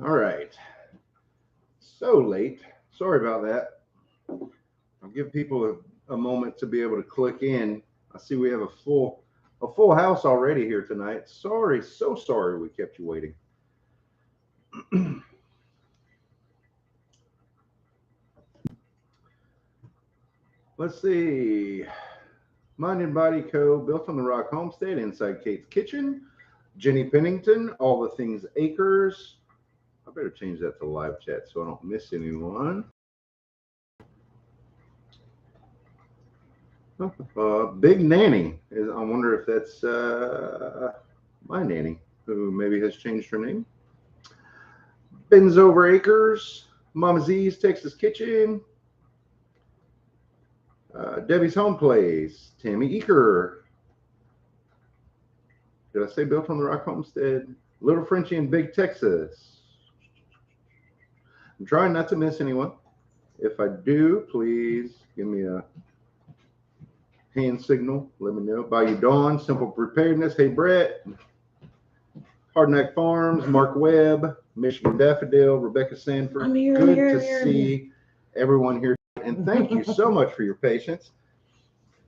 All right. So late. Sorry about that. I'll give people a moment to be able to click in. I see we have a full house already here tonight. Sorry, so sorry we kept you waiting. Let's see. Mind and Body Co. Built on the Rock Homestead inside Kate's Kitchen. Jenny Pennington, All the Things Acres. I better change that to live chat so I don't miss anyone. Big Nanny. I wonder if that's my nanny, who maybe has changed her name. Ben's Over Acres. Mama Z's Texas Kitchen. Debbie's Home Place. Tammy Eaker. Did I say Built on the Rock Homestead? Little Frenchie in Big Texas. I'm trying not to miss anyone. If I do, please give me a hand signal. Let me know. Bayou Dawn, Simple Preparedness. Hey, Brett. Hardneck Farms, Mark Webb, Michigan Daffodil, Rebecca Sanford. I'm here, Good I'm here, to I'm here, see everyone here. And thank you so much for your patience.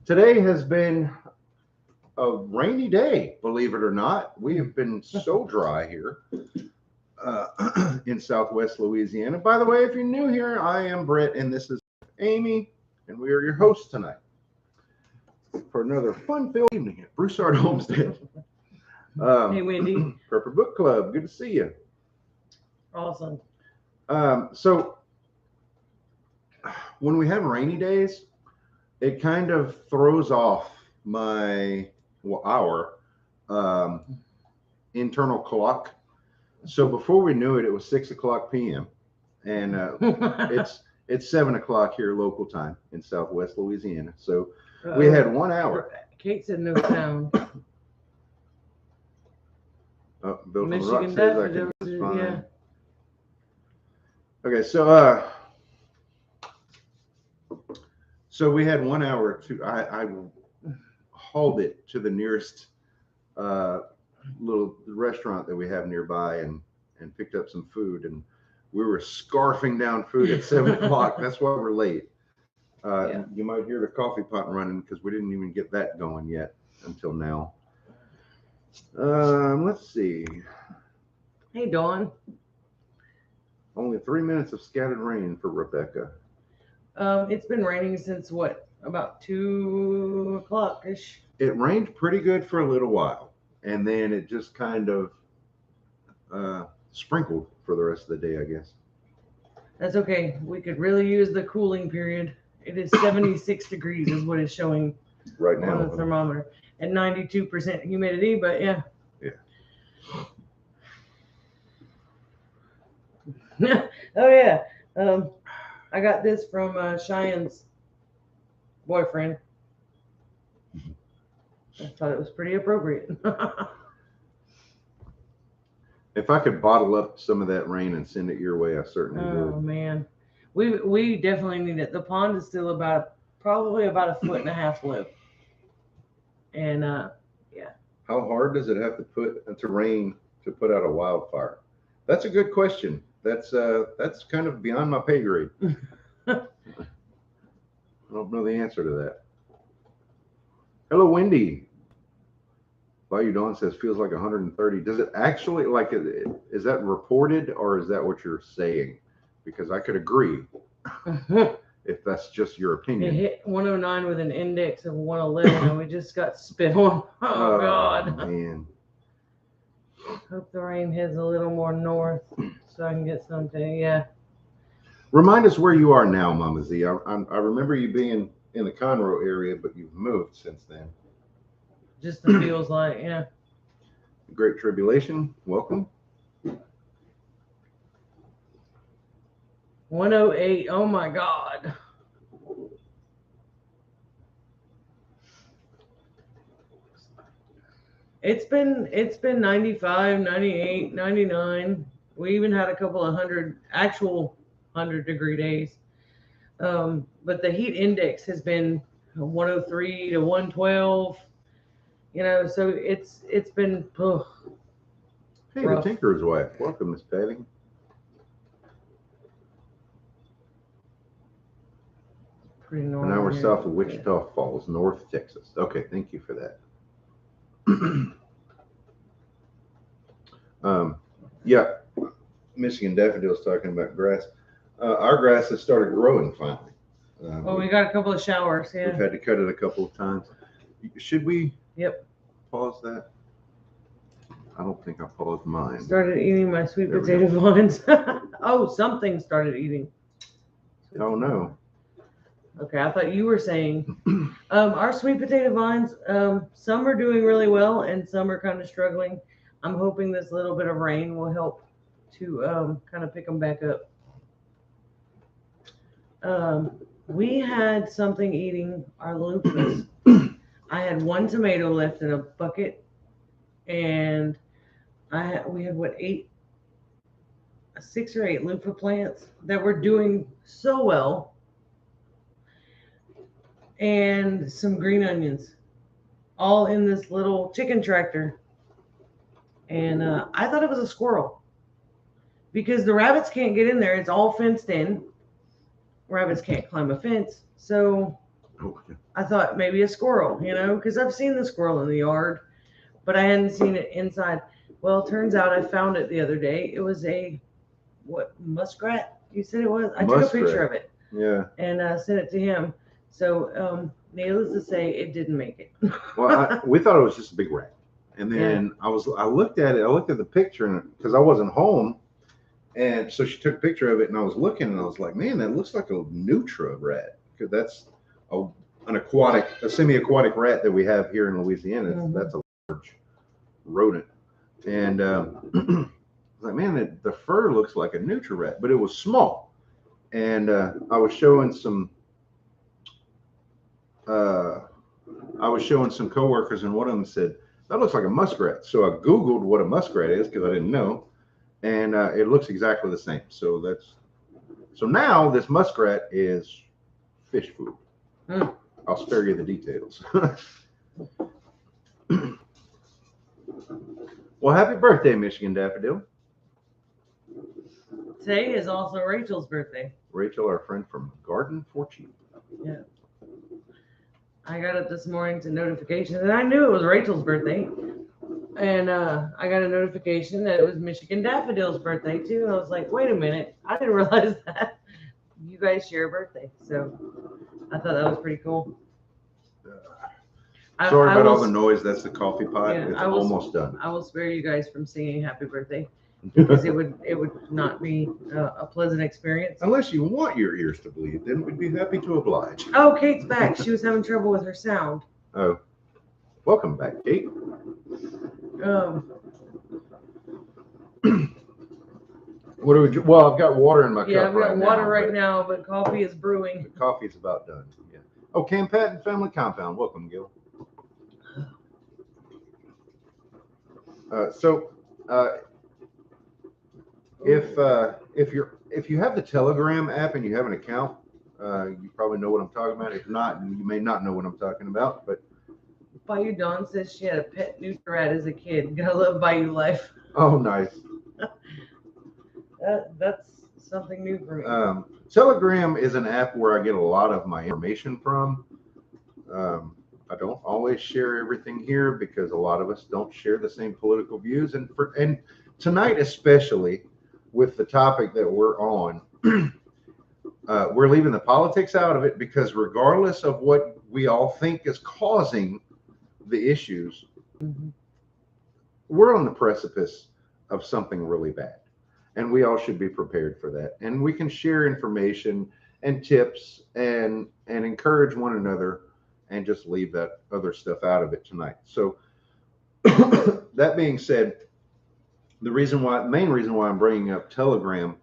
Today has been a rainy day, believe it or not. We have been so dry here in Southwest Louisiana. By the way, if you're new here, I am Brett, and this is Amy, and we are your hosts tonight for another fun-filled evening at Broussard Homestead. Hey, Wendy. Prepper Book Club. Good to see you. Awesome. So when we have rainy days, it kind of throws off our internal clock. So before we knew it, it was 6 o'clock p.m. and it's 7 o'clock here local time in Southwest Louisiana. So we had 1 hour. Kate said no sound. Built on the Michigan Rock says I can Daffodil, just fine. yeah. Okay, so we had 1 hour to I hauled it to the nearest little restaurant that we have nearby and picked up some food, and we were scarfing down food at 7 o'clock. That's why we're late. Yeah. You might hear the coffee pot running because we didn't even get that going yet until now. Let's see. Hey, Dawn. Only 3 minutes of scattered rain for Rebecca. It's been raining since what? About 2 o'clock ish. It rained pretty good for a little while, and then it just kind of sprinkled for the rest of the day, I guess. That's okay. We could really use the cooling period. It is 76 degrees is what it's showing Right on now. the thermometer, and 92% humidity. But yeah. Yeah. Oh yeah. I got this from Cheyenne's boyfriend. I thought it was pretty appropriate. If I could bottle up some of that rain and send it your way, I certainly Oh would. man, we definitely need it. The pond is still probably about 1.5 foot low, and yeah. How hard does it have to rain to put out a wildfire? That's a good question. That's kind of beyond my pay grade. I don't know the answer to that. Hello, Wendy. Bayou Dawn says feels like 130. Does it actually is that reported or is that what you're saying? Because I could agree if that's just your It opinion. hit 109 with an index of 111, and we just got spit on. Oh God! Man. Hope the rain heads a little more north so I can get something. Yeah. Remind us where you are now, Mama Z. I remember you being in the Conroe area, but you've moved since then. Just the feels like, yeah. Great Tribulation, welcome. 108. Oh my God. It's been 95, 98, 99. We even had a couple of actual 100-degree days. But the heat index has been 103 to 112. So it's been Hey, rough. the Tinker's wife. Welcome, Miss Patty. pretty And normal. now we're here. south of Wichita Falls, North Texas. Okay, thank you for that. Yeah, Michigan daffodils talking about grass. Our grass has started growing finally. Well, we got a couple of showers. We've Yeah. had to cut it a couple of times. Should we? Yep. Pause that. I don't think I paused mine. Started eating my sweet There we potato vines. Oh, something started eating. Oh no. Okay, I thought you were saying our sweet potato vines, some are doing really well and some are kind of struggling. I'm hoping this little bit of rain will help to kind of pick them back up. We had something eating our loofahs. I had one tomato left in a bucket, and we had what, 6 or 8 loofah plants that were doing so well, and some green onions, all in this little chicken tractor. And I thought it was a squirrel because the rabbits can't get in there. It's all fenced in. Rabbits can't climb a fence. So I thought maybe a squirrel, because I've seen the squirrel in the yard, but I hadn't seen it inside. Well, it turns out I found it the other day. It was muskrat? You said it was? I took a picture of it. Yeah. And sent it to him. So needless to say, it didn't make it. Well, we thought it was just a big rat. And then I looked at the picture, and because I wasn't home, and so she took a picture of it, and I was looking, and I was like, man, that looks like a nutria rat, because that's a semi-aquatic rat that we have here in Louisiana. Mm-hmm. That's a large rodent, and I was like, man, the fur looks like a nutria rat, but it was small, and I was showing some coworkers, and one of them said, that looks like a muskrat. So I Googled what a muskrat is because I didn't know. And it looks exactly the same. So now this muskrat is fish food. I'll spare you the details. Well, happy birthday, Michigan Daffodil. Today is also Rachel's birthday. Rachel, our friend from Garden for Cheap. Yeah. I got up this morning to notifications, and I knew it was Rachel's birthday. And I got a notification that it was Michigan Daffodil's birthday too. And I was like, wait a minute, I didn't realize that you guys share a birthday. So I thought that was pretty cool. Sorry about all the noise. That's the coffee pot. Yeah, it's almost done. I will spare you guys from singing happy birthday because it would not be a pleasant experience. Unless you want your ears to bleed, then we'd be happy to oblige. Oh, Kate's back. She was having trouble with her sound. Oh, welcome back, Kate. What do we do? Well, I've got water in my cup. Yeah, I've got water now, right now, but coffee is brewing. The coffee's about done. Yeah. Oh, Cam Patton Family Compound. Welcome, Gil. If you have the Telegram app and you have an account, you probably know what I'm talking about. If not, you may not know what I'm talking about. But Bayou Dawn says she had a pet nutria rat as a kid. Gotta love Bayou life. oh, nice. That's something new for me. Telegram is an app where I get a lot of my information from. I don't always share everything here because a lot of us don't share the same political views. And tonight, especially with the topic that we're on, we're leaving the politics out of it because regardless of what we all think is causing the issues, we're on the precipice of something really bad. And we all should be prepared for that. And we can share information and tips and encourage one another and just leave that other stuff out of it tonight. So that being said, the main reason why I'm bringing up Telegram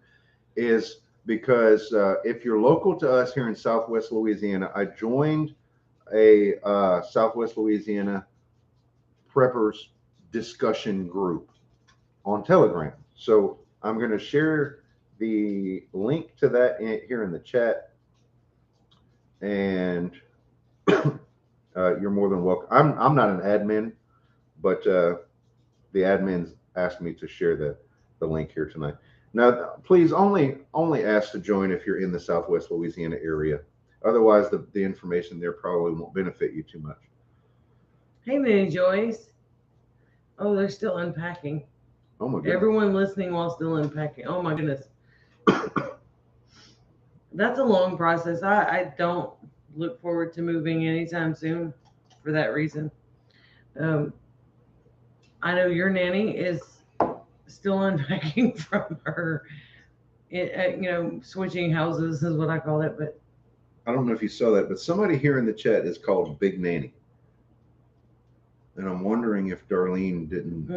is because if you're local to us here in Southwest Louisiana, I joined a Southwest Louisiana preppers discussion group on Telegram. So I'm going to share the link to that here in the chat, and you're more than welcome. I'm not an admin, but the admins asked me to share the link here tonight. Now, please only ask to join if you're in the Southwest Louisiana area. Otherwise, the information there probably won't benefit you too much. Hey, Minnie Joyce. Oh, they're still unpacking. Oh my goodness. Everyone listening while still unpacking. Oh my goodness. That's a long process. I don't look forward to moving anytime soon for that reason. I know your nanny is still unpacking from her, switching houses is what I call it. But I don't know if you saw that, but somebody here in the chat is called Big Nanny. And I'm wondering if Darlene didn't.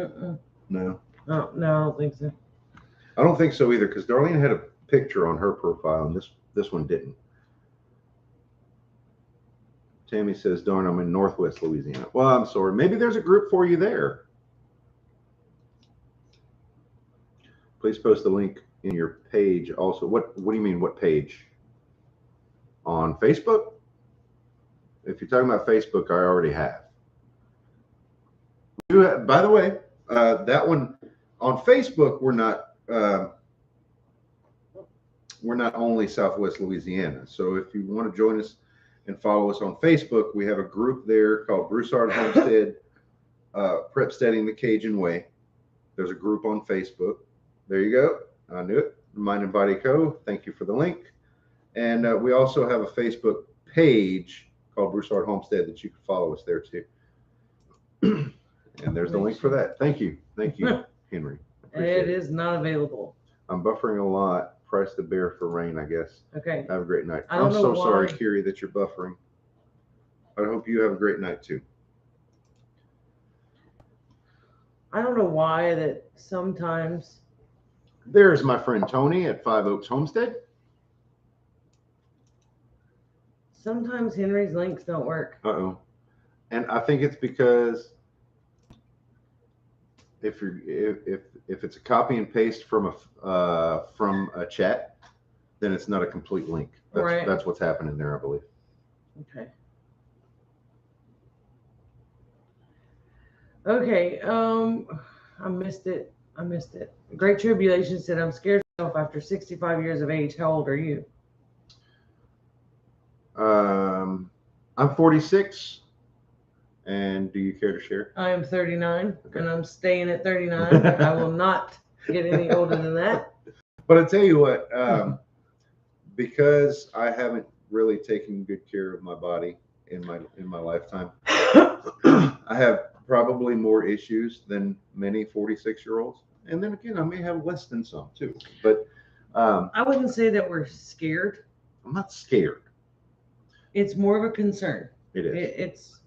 No. Oh, no, I don't think so. I don't think so either, because Darlene had a picture on her profile and this one didn't. Tammy says, darn, I'm in Northwest Louisiana. Well, I'm sorry. Maybe there's a group for you there. Please post the link in your page also. What do you mean, what page? On Facebook? If you're talking about Facebook, I already have. By the way, that one on Facebook, we're not only Southwest Louisiana. So if you want to join us and follow us on Facebook, we have a group there called Broussard Homestead, Prep Steading the Cajun Way. There's a group on Facebook. There you go. I knew it. Mind and Body Co. Thank you for the link. And we also have a Facebook page called Broussard Homestead that you can follow us there too. And there's the link for that. Thank you. Thank you, Henry. It is not available. I'm buffering a lot. Price the bear for rain, I guess. Okay. Have a great night. I don't I'm know so why. sorry, Kiri, that you're buffering. I hope you have a great night too. I don't know why that sometimes. There's my friend Tony at Five Oaks Homestead. Sometimes Henry's links don't work. Uh-oh. And I think it's because if it's a copy and paste from a chat, then it's not a complete link. That's what's happening there, I believe. Okay. Okay. I missed it. Great Tribulation said, I'm scared after 65 years of age. How old are you? I'm 46. And do you care to share? I am 39, okay. And I'm staying at 39. I will not get any older than that. But I tell you what, because I haven't really taken good care of my body in my lifetime, I have probably more issues than many 46-year-olds. And then again, I may have less than some too. But I wouldn't say that we're scared. I'm not scared. It's more of a concern. It is. It's.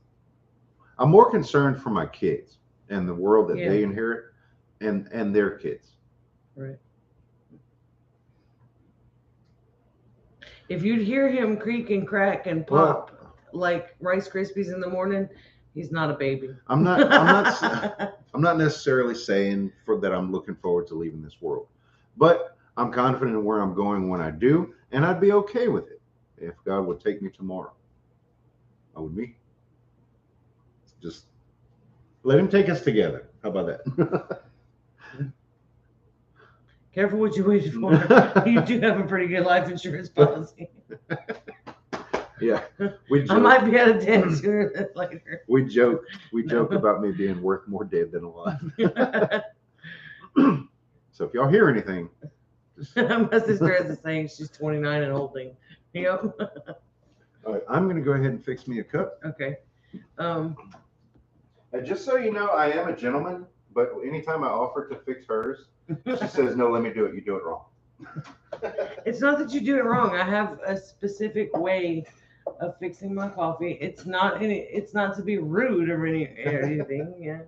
I'm more concerned for my kids and the world that they inherit and their kids. Right. If you'd hear him creak and crack and pop like Rice Krispies in the morning, he's not a baby. I'm not necessarily saying that I'm looking forward to leaving this world, but I'm confident in where I'm going when I do, and I'd be okay with it if God would take me tomorrow. I would be. Just let him take us together. How about that? Careful what you wish for. You do have a pretty good life insurance policy. Yeah. I might be out of debt sooner than later. We joke about me being worth more dead than alive. So if y'all hear anything. My sister has the same. She's 29 and holding. Yep. All right, I'm going to go ahead and fix me a cup. Okay. And just so you know, I am a gentleman, but anytime I offer to fix hers, she says, no, let me do it. You do it wrong. It's not that you do it wrong. I have a specific way of fixing my coffee. It's not to be rude or anything. Yeah.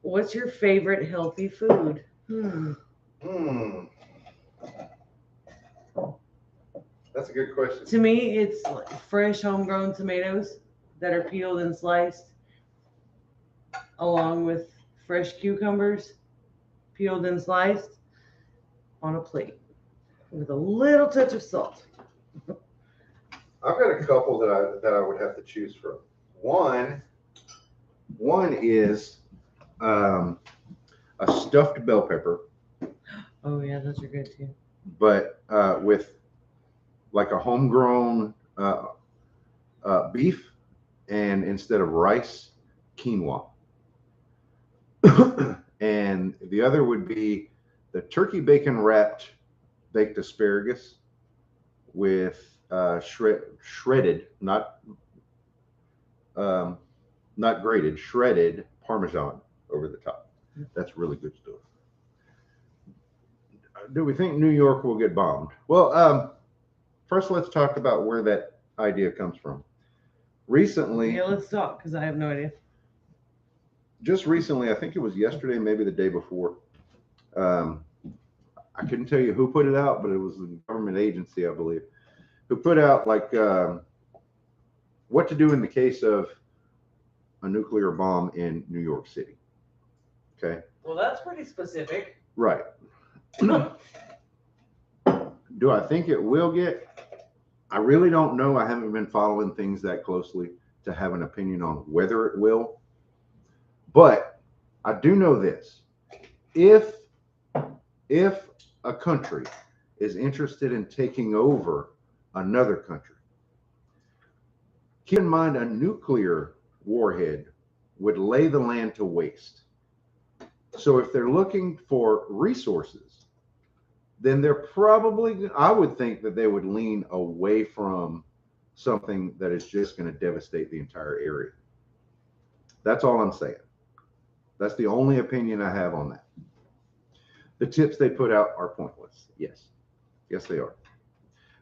What's your favorite healthy food? That's a good question. To me, it's like fresh homegrown tomatoes that are peeled and sliced, along with fresh cucumbers, peeled and sliced on a plate with a little touch of salt. I've got a couple that I would have to choose from. One is a stuffed bell pepper. Oh yeah, those are good too. but with like a homegrown beef, and instead of rice, quinoa. And the other would be the turkey bacon wrapped baked asparagus with shredded, um, not grated, shredded Parmesan over the top. That's really good stuff. Do we think New York will get bombed? Well, first let's talk about where that idea comes from. Recently, Yeah, let's talk because I have no idea. just recently, I think it was yesterday, maybe the day before. Um, I couldn't tell you who put it out, but it was a government agency, I believe, who put out like what to do in the case of a nuclear bomb in New York City. Okay. Well, that's pretty specific. Right. Do I think it will get? I really don't know. I haven't been following things that closely to have an opinion on whether it will. But I do know this. If a country is interested in taking over another country, keep in mind a nuclear warhead would lay the land to waste. So if they're looking for resources, then they're probably, I would think that they would lean away from something that is just going to devastate the entire area. That's all I'm saying. That's the only opinion I have on that. The tips they put out are pointless. Yes. Yes, they are.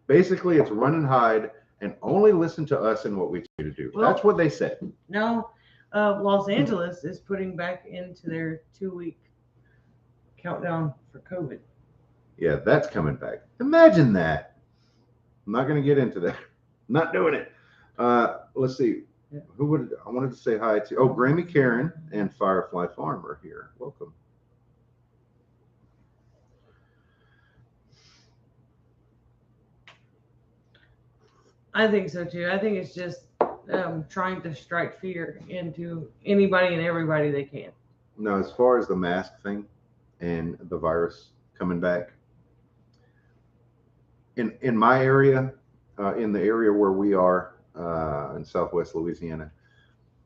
Basically, it's run and hide and only listen to us and what we tell you to do. Well, that's what they said. No, Los Angeles is putting back into their 2-week countdown for COVID. Yeah, that's coming back. Imagine that. I'm not going to get into that. Not doing it. Let's see. Yeah. Who would I wanted to say hi to? Oh, Grammy Karen and Firefly Farm are here. Welcome. I think so too. I think it's just trying to strike fear into anybody and everybody they can. No, as far as the mask thing and the virus coming back, in my area, in the area where we are in Southwest Louisiana,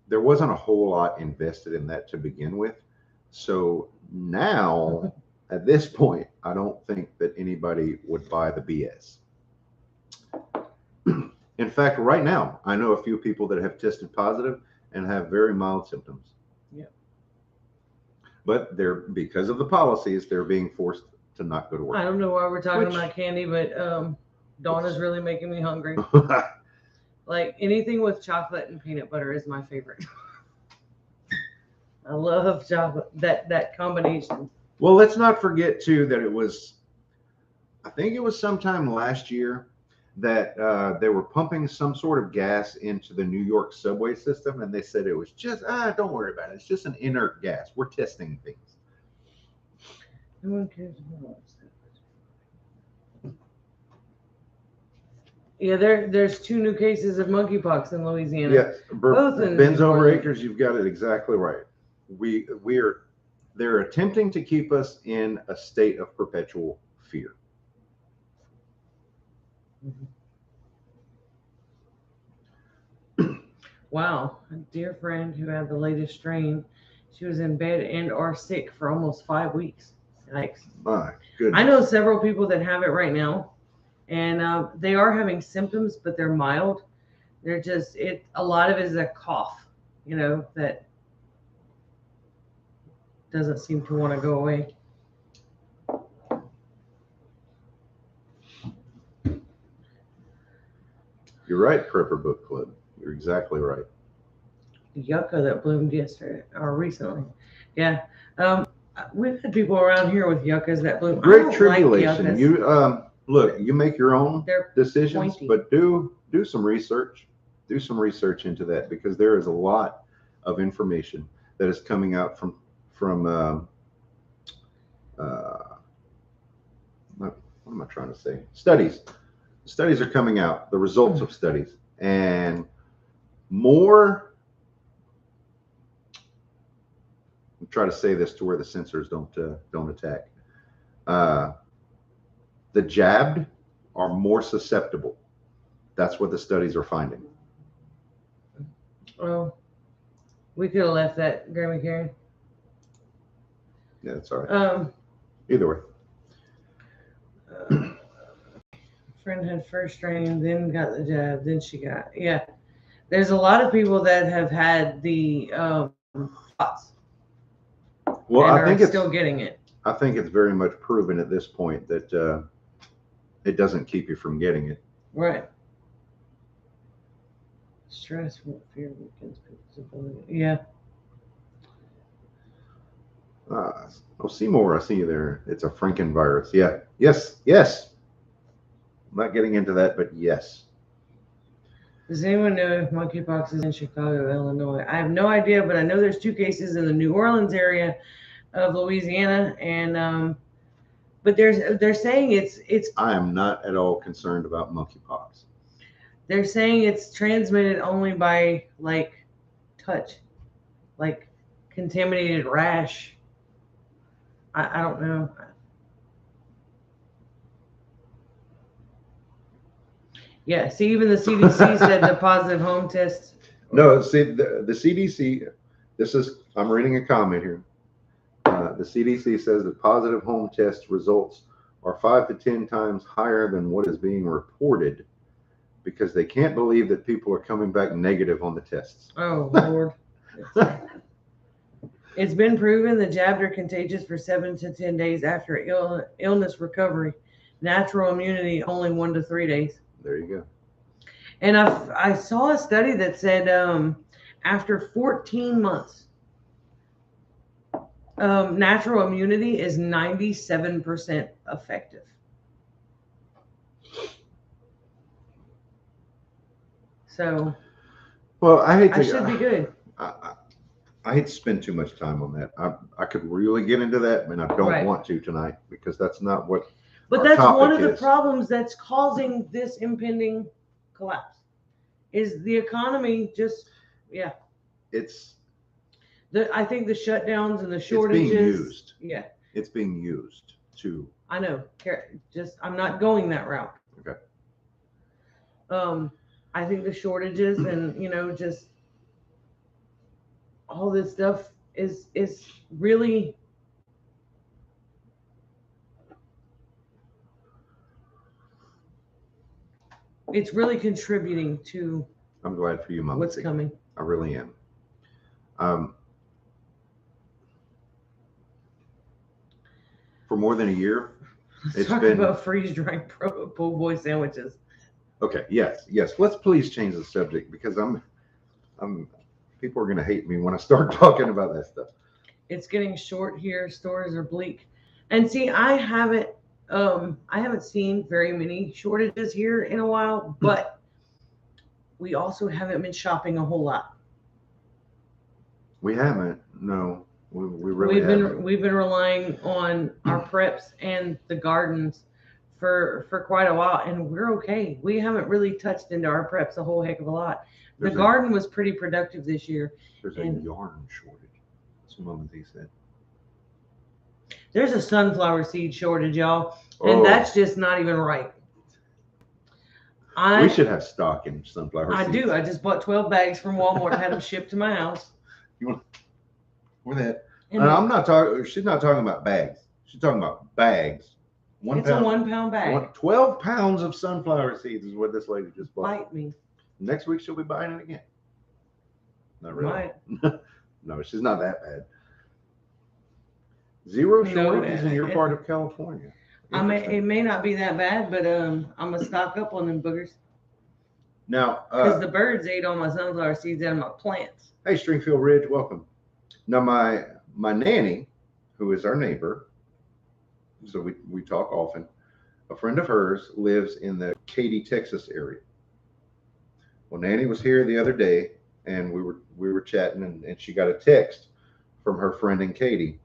there wasn't a whole lot invested in that to begin with. So now, at this point, I don't think that anybody would buy the BS. In fact, right now, I know a few people that have tested positive and have very mild symptoms. Yeah. But because of the policies, they're being forced to not go to work. I don't know why we're talking about candy, but Dawn is really making me hungry. Like anything with chocolate and peanut butter is my favorite. I love chocolate, that combination. Well, let's not forget too that I think it was sometime last year that they were pumping some sort of gas into the New York subway system, and they said it was just don't worry about it. It's just an inert gas. We're testing things. No one cares about that. Yeah, there's 2 new cases of monkeypox in Louisiana. Yes, both in Ben's over Acres. You've got it exactly right. They're attempting to keep us in a state of perpetual fear. Mm-hmm. Wow, a dear friend who had the latest strain, she was in bed and or sick for almost 5 weeks. Yikes. My goodness. I know several people that have it right now, and they are having symptoms, but they're mild. They're just a lot of it is a cough, that doesn't seem to want to go away. You're right, Prepper Book Club. You're exactly right. Yucca that bloomed yesterday or recently. Yeah. We've had people around here with yuccas that bloom. Great tribulation. Like you look, you make your own decisions, pointy. But do some research. Do some research into that, because there is a lot of information that is coming out from what am I trying to say? Studies are coming out, the results of studies, and more. I'm trying to say this to where the censors don't attack. The jabbed are more susceptible. That's what the studies are finding. Oh, we could have left that, Grandma Karen. Yeah, that's all right. Either way. Friend had first strain, then got the jab, then she got, yeah. There's a lot of people that have had the shots. Well, and I think it's still getting it. I think it's very much proven at this point that it doesn't keep you from getting it. Right. Stress, fear, weakens people's ability. Yeah. Seymour, I see you there. It's a Franken virus. Yeah. Yes. I'm not getting into that, but yes. Does anyone know if monkeypox is in Chicago, Illinois? I have no idea, but I know there's 2 cases in the New Orleans area of Louisiana, and but they're saying it's. I am not at all concerned about monkeypox. They're saying it's transmitted only by like touch, like contaminated rash. I don't know. Yeah, see, even the CDC said the positive home test. No, see, the CDC, I'm reading a comment here. The CDC says that positive home test results are 5 to 10 times higher than what is being reported because they can't believe that people are coming back negative on the tests. Oh, Lord. It's been proven the jabs are contagious for 7 to 10 days after illness recovery. Natural immunity only 1 to 3 days. There you go. And I saw a study that said after 14 months, natural immunity is 97% effective. So, well, I should be good. I hate to spend too much time on that. I could really get into that, and I don't want to tonight because that's not what. But that's one of the problems that's causing this impending collapse. Is the economy just? Yeah. I think the shutdowns and the shortages. It's being used. Yeah. It's being used to. I know. I'm not going that route. Okay. I think the shortages and just all this stuff is really. It's really contributing to. I'm glad for you, Mama. What's coming? I really am. For more than a year, Let's talk about freeze-dried po' boy sandwiches. Okay. Yes. Let's please change the subject because people are going to hate me when I start talking about that stuff. It's getting short here. Stores are bleak, and see, I haven't seen very many shortages here in a while, but we also haven't been shopping a whole lot. We haven't. No, we really haven't. We've been relying on our preps and the gardens for quite a while, and we're okay. We haven't really touched into our preps a whole heck of a lot. The garden was pretty productive this year. There's a yarn shortage. Some of these said. There's a sunflower seed shortage, y'all, and that's just not even right. We should have stock in sunflower seeds. I do. I just bought 12 bags from Walmart and had them shipped to my house. Where that? And I'm not talking. She's not talking about bags. She's talking about bags. It's a 1 pound bag. 12 pounds of sunflower seeds is what this lady just bought. Bite me. Next week she'll be buying it again. Not really. No, she's not that bad. Zero shortages in your part of California. It may not be that bad, but I'm gonna stock up on them boogers. Now, because the birds ate all my sunflower seeds out of my plants. Hey, Stringfield Ridge, welcome. Now, my nanny, who is our neighbor, so we talk often. A friend of hers lives in the Katy, Texas area. Well, Nanny was here the other day, and we were chatting, and she got a text from her friend in Katy.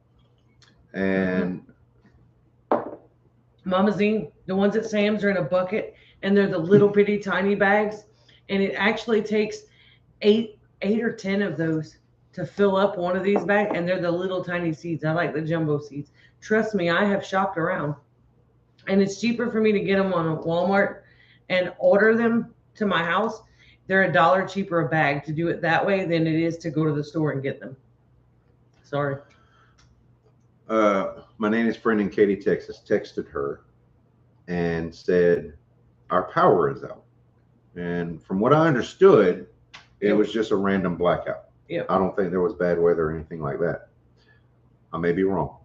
And Mama Zine, the ones at Sam's are in a bucket, and they're the little bitty tiny bags, and it actually takes eight or 10 of those to fill up one of these bags, and they're the little tiny seeds. I like the jumbo seeds. Trust me, I have shopped around, and it's cheaper for me to get them on Walmart and order them to my house. They're $1 cheaper a bag to do it that way than it is to go to the store and get them. Sorry. My nanny's friend in Katy, Texas, texted her and said, our power is out. And from what I understood, it was just a random blackout. Yep. I don't think there was bad weather or anything like that. I may be wrong.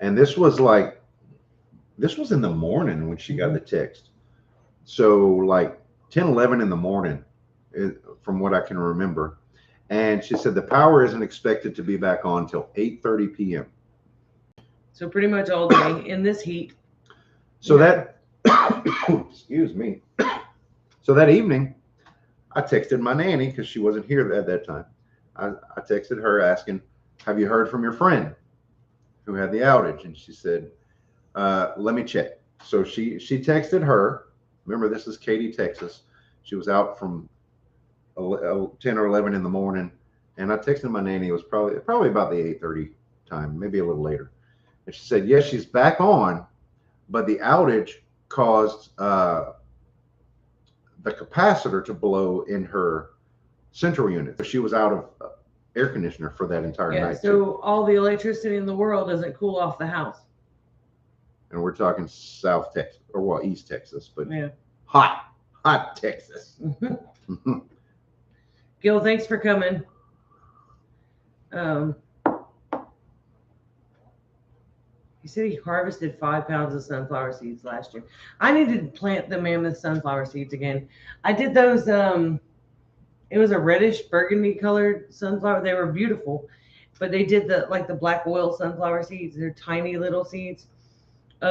And this was in the morning when she got the text. So like 10, 11 in the morning, from what I can remember. And she said the power isn't expected to be back on till 8:30 p.m. So pretty much all day in this heat. So that, excuse me. So that evening, I texted my nanny because she wasn't here at that time. I texted her asking, have you heard from your friend who had the outage? And she said, let me check. So she texted her. Remember, this is Katy, Texas. She was out from 10 or 11 in the morning. And I texted my nanny. It was probably about the 8:30 time, maybe a little later. And she said, yes, she's back on, but the outage caused the capacitor to blow in her central unit. So she was out of air conditioner for that entire night. So all the electricity in the world doesn't cool off the house. And we're talking South Texas, or well, East Texas, but Yeah. hot Texas. Gil, thanks for coming. He said he harvested 5 pounds of sunflower seeds last year. I need to plant the mammoth sunflower seeds again. I did those. It was a reddish burgundy colored sunflower. They were beautiful, but they did the black oil sunflower seeds. They're tiny little seeds. We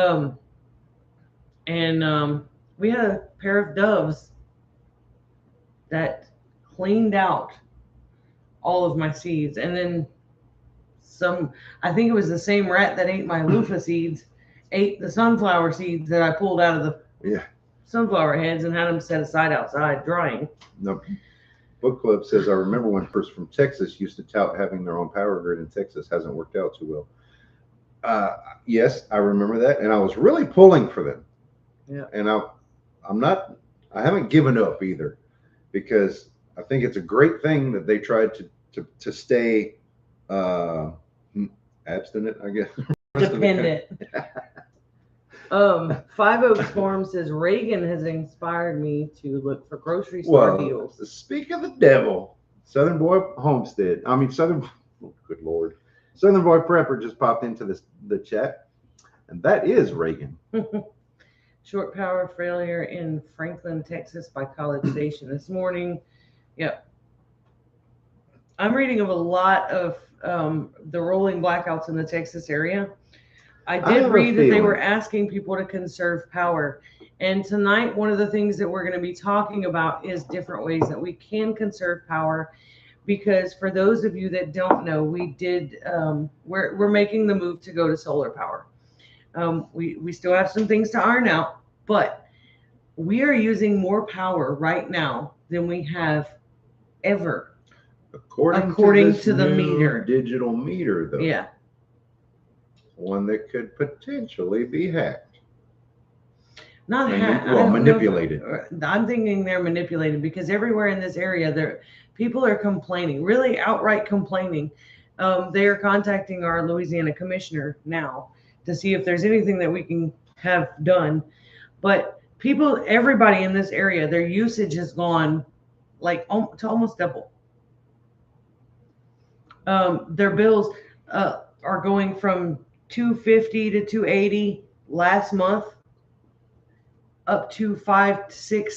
had a pair of doves that cleaned out all of my seeds, and then I think it was the same rat that ate my loofah seeds, ate the sunflower seeds that I pulled out of the sunflower heads and had them set aside outside drying. The book club says, I remember when person from Texas used to tout having their own power grid in Texas. Hasn't worked out too well. Yes, I remember that. And I was really pulling for them. Yeah. And I haven't given up either, because I think it's a great thing that they tried to stay abstinent, I guess. Dependent. Five Oaks Farm says Reagan has inspired me to look for grocery store deals. Speak of the devil, Southern Boy Homestead. Southern Boy Prepper just popped into the chat, and that is Reagan. Short power failure in Franklin, Texas by College Station this morning. Yep. I'm reading of a lot of the rolling blackouts in the Texas area. I did read that they were asking people to conserve power. And tonight, one of the things that we're going to be talking about is different ways that we can conserve power. Because for those of you that don't know, we're making the move to go to solar power. We still have some things to iron out, but we are using more power right now than we have ever. According to the meter. Digital meter, though. Yeah. One that could potentially be hacked. Not hacked. Well, manipulated. I'm thinking they're manipulated because everywhere in this area, people are complaining, really outright complaining. They are contacting our Louisiana commissioner now to see if there's anything that we can have done. But everybody in this area, their usage has gone to almost double. Their bills are going from $250 to $280 last month, up to $500, $600,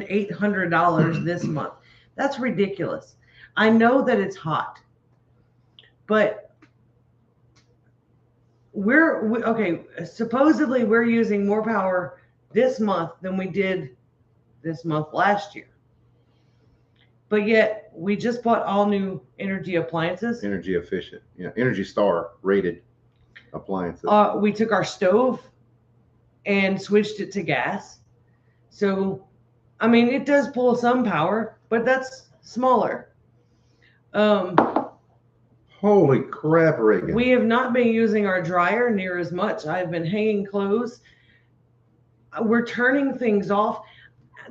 $700, $800 this month. That's ridiculous. I know that it's hot, but supposedly we're using more power this month than we did this month last year. But yet we just bought all new energy appliances. Energy efficient. Yeah. Energy Star rated appliances. We took our stove and switched it to gas. So, it does pull some power, but that's smaller. Holy crap, Reagan. We have not been using our dryer near as much. I've been hanging clothes. We're turning things off,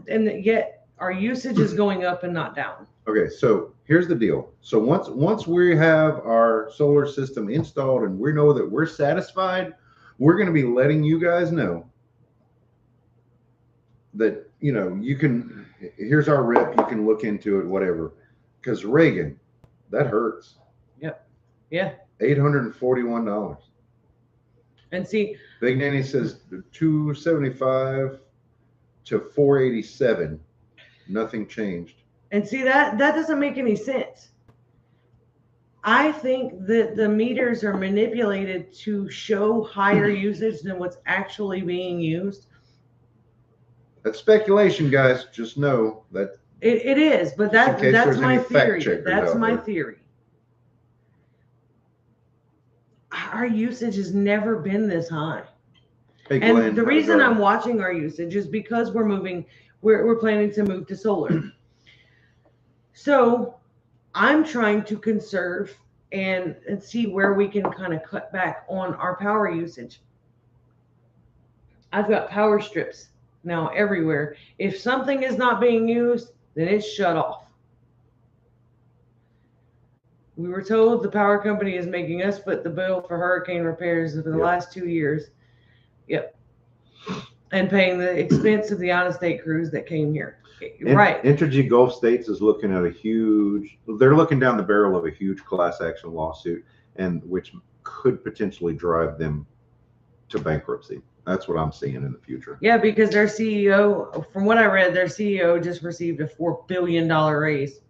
and yet our usage is going up and not down. Okay, so here's the deal. So once we have our solar system installed and we know that we're satisfied, we're going to be letting you guys know that, you know, you can, here's our rep, you can look into it, whatever. Because Reagan, that hurts. Yep. Yeah. $841. And see, Big Nanny says 275 to 487. Nothing changed. and see that doesn't make any sense. I think that the meters are manipulated to show higher usage than what's actually being used. That's speculation, guys. Just know that It is, but that's my theory. That's my theory. Our usage has never been this high. Hey, Glenn, And the reason I'm watching our usage is because we're planning to move to solar. So I'm trying to conserve and see where we can kind of cut back on our power usage. I've got power strips now everywhere. If something is not being used, then it's shut off. We were told the power company is making us foot the bill for hurricane repairs for the last 2 years. Yep. And paying the expense of the out-of-state crews that came here. Right. Entergy Gulf States is looking at they're looking down the barrel of a huge class action lawsuit, and which could potentially drive them to bankruptcy. That's what I'm seeing in the future. Yeah, because their CEO, from what I read, their CEO just received a $4 billion raise.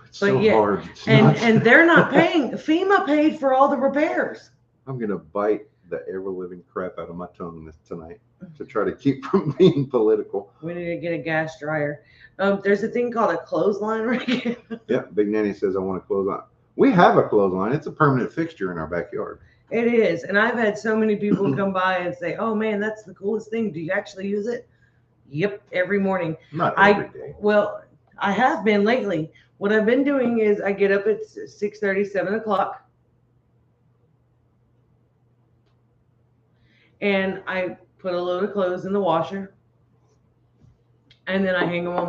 It's so hard. And they're not paying. FEMA paid for all the repairs. I'm going to bite the ever-living crap out of my tongue tonight to try to keep from being political. We need to get a gas dryer. There's a thing called a clothesline rig. Yeah, Big Nanny says I want a clothesline. We have a clothesline. It's a permanent fixture in our backyard. It is. And I've had so many people come by and say, oh, man, that's the coolest thing. Do you actually use it? Yep, every morning. Not every day. Well, I have been lately. What I've been doing is I get up at 6:30, 7 o'clock. And I put a load of clothes in the washer. And then I hang them on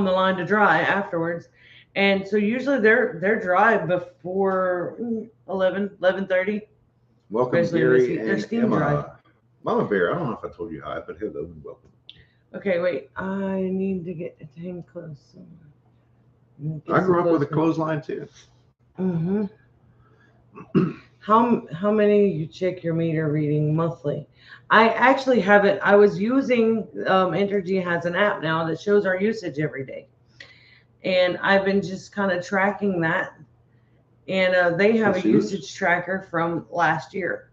the line to dry afterwards. And so usually they're dry before 11:30. Welcome, Gary they're and steam Emma. dry. Mama Bear, I don't know if I told you hi, but hello and welcome. Okay, wait. I need to hang close. I grew up with a clothesline too. Mm-hmm. How many you check your meter reading monthly? I actually haven't. I was using Entergy has an app now that shows our usage every day, and I've been just kind of tracking that. And they have a usage tracker from last year.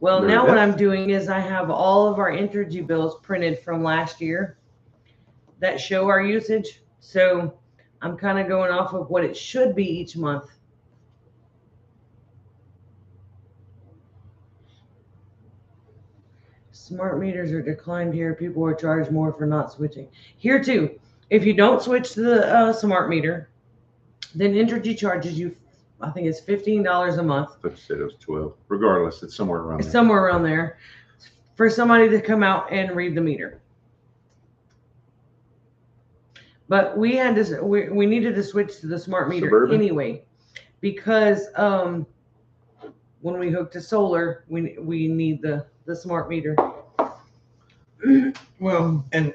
Well, now what I'm doing is I have all of our Entergy bills printed from last year that show our usage. So I'm kind of going off of what it should be each month. Smart meters are declined here. People are charged more for not switching. Here too, if you don't switch to the smart meter, then Entergy charges you, I think it's $15 a month. But you said it was 12. Regardless, it's somewhere around there. Somewhere around there for somebody to come out and read the meter. But we had to, we needed to switch to the smart meter anyway, because when we hook to solar, we need the smart meter. Well, and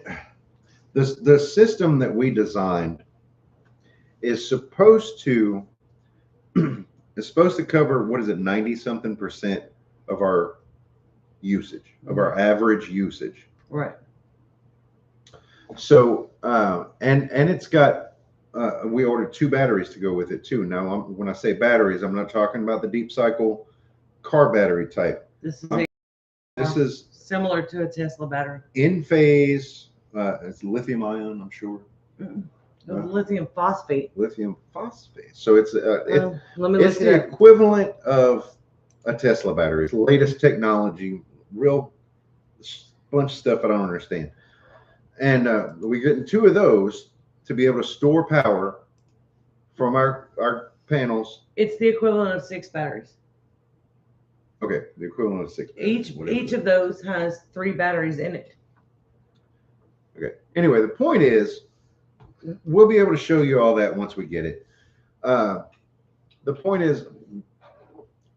the system that we designed is supposed to cover, what is it, 90-something% of our usage, of our average usage. Right. So, and it's got, we ordered 2 batteries to go with it too. Now, when I say batteries, I'm not talking about the deep cycle car battery type. This is similar to a Tesla battery. In phase, it's lithium ion, I'm sure. Lithium phosphate. Lithium phosphate. So it's it's the equivalent of a Tesla battery. It's the latest technology, real bunch of stuff I don't understand. And we get two of those to be able to store power from our panels. It's the equivalent of 6 batteries. Okay, the equivalent of 6 batteries. Each of those has 3 batteries in it. Okay. Anyway, the point is, we'll be able to show you all that once we get it. The point is,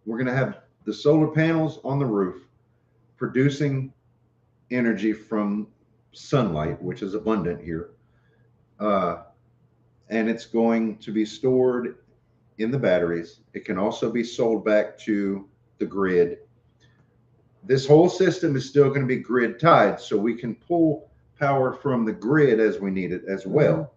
we're going to have the solar panels on the roof producing energy from sunlight, which is abundant here. And it's going to be stored in the batteries. It can also be sold back to the grid. This whole system is still going to be grid tied, so we can pull power from the grid as we need it as well. Mm-hmm.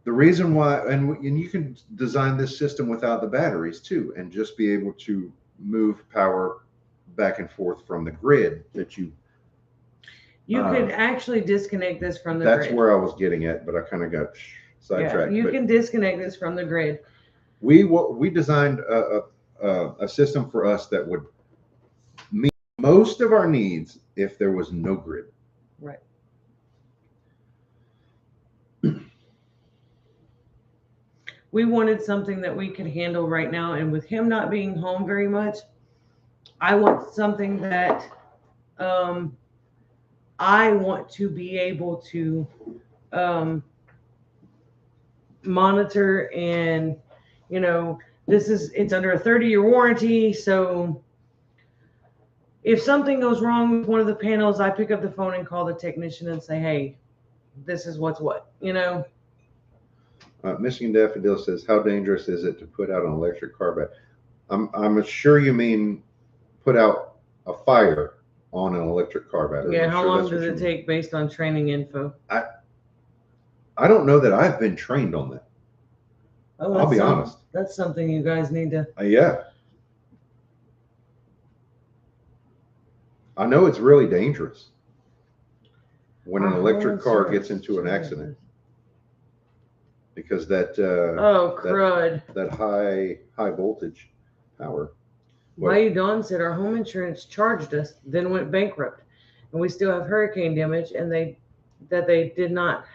The reason why, and you can design this system without the batteries too, and just be able to move power back and forth from the grid that you could actually disconnect this from the grid. That's where I was getting at, but I kind of got sidetracked. Yeah, you can disconnect this from the grid. We designed a system for us that would meet most of our needs if there was no grid. Right. We wanted something that we could handle right now, and with him not being home very much, I want something that I want to be able to monitor, and it's under a 30-year warranty, so if something goes wrong with one of the panels, I pick up the phone and call the technician and say, hey, this is what's what. Michigan Daffodil says, how dangerous is it to put out an electric car battery? I'm sure you mean put out a fire on an electric car battery. Yeah, how long does it take based on training info? I don't know that I've been trained on that. I'll be honest. That's something you guys need to. Yeah. I know it's really dangerous when an electric car gets into an accident. Because that crud. That high voltage power. Bayou Dawn said our home insurance charged us, then went bankrupt, and we still have hurricane damage, and they did not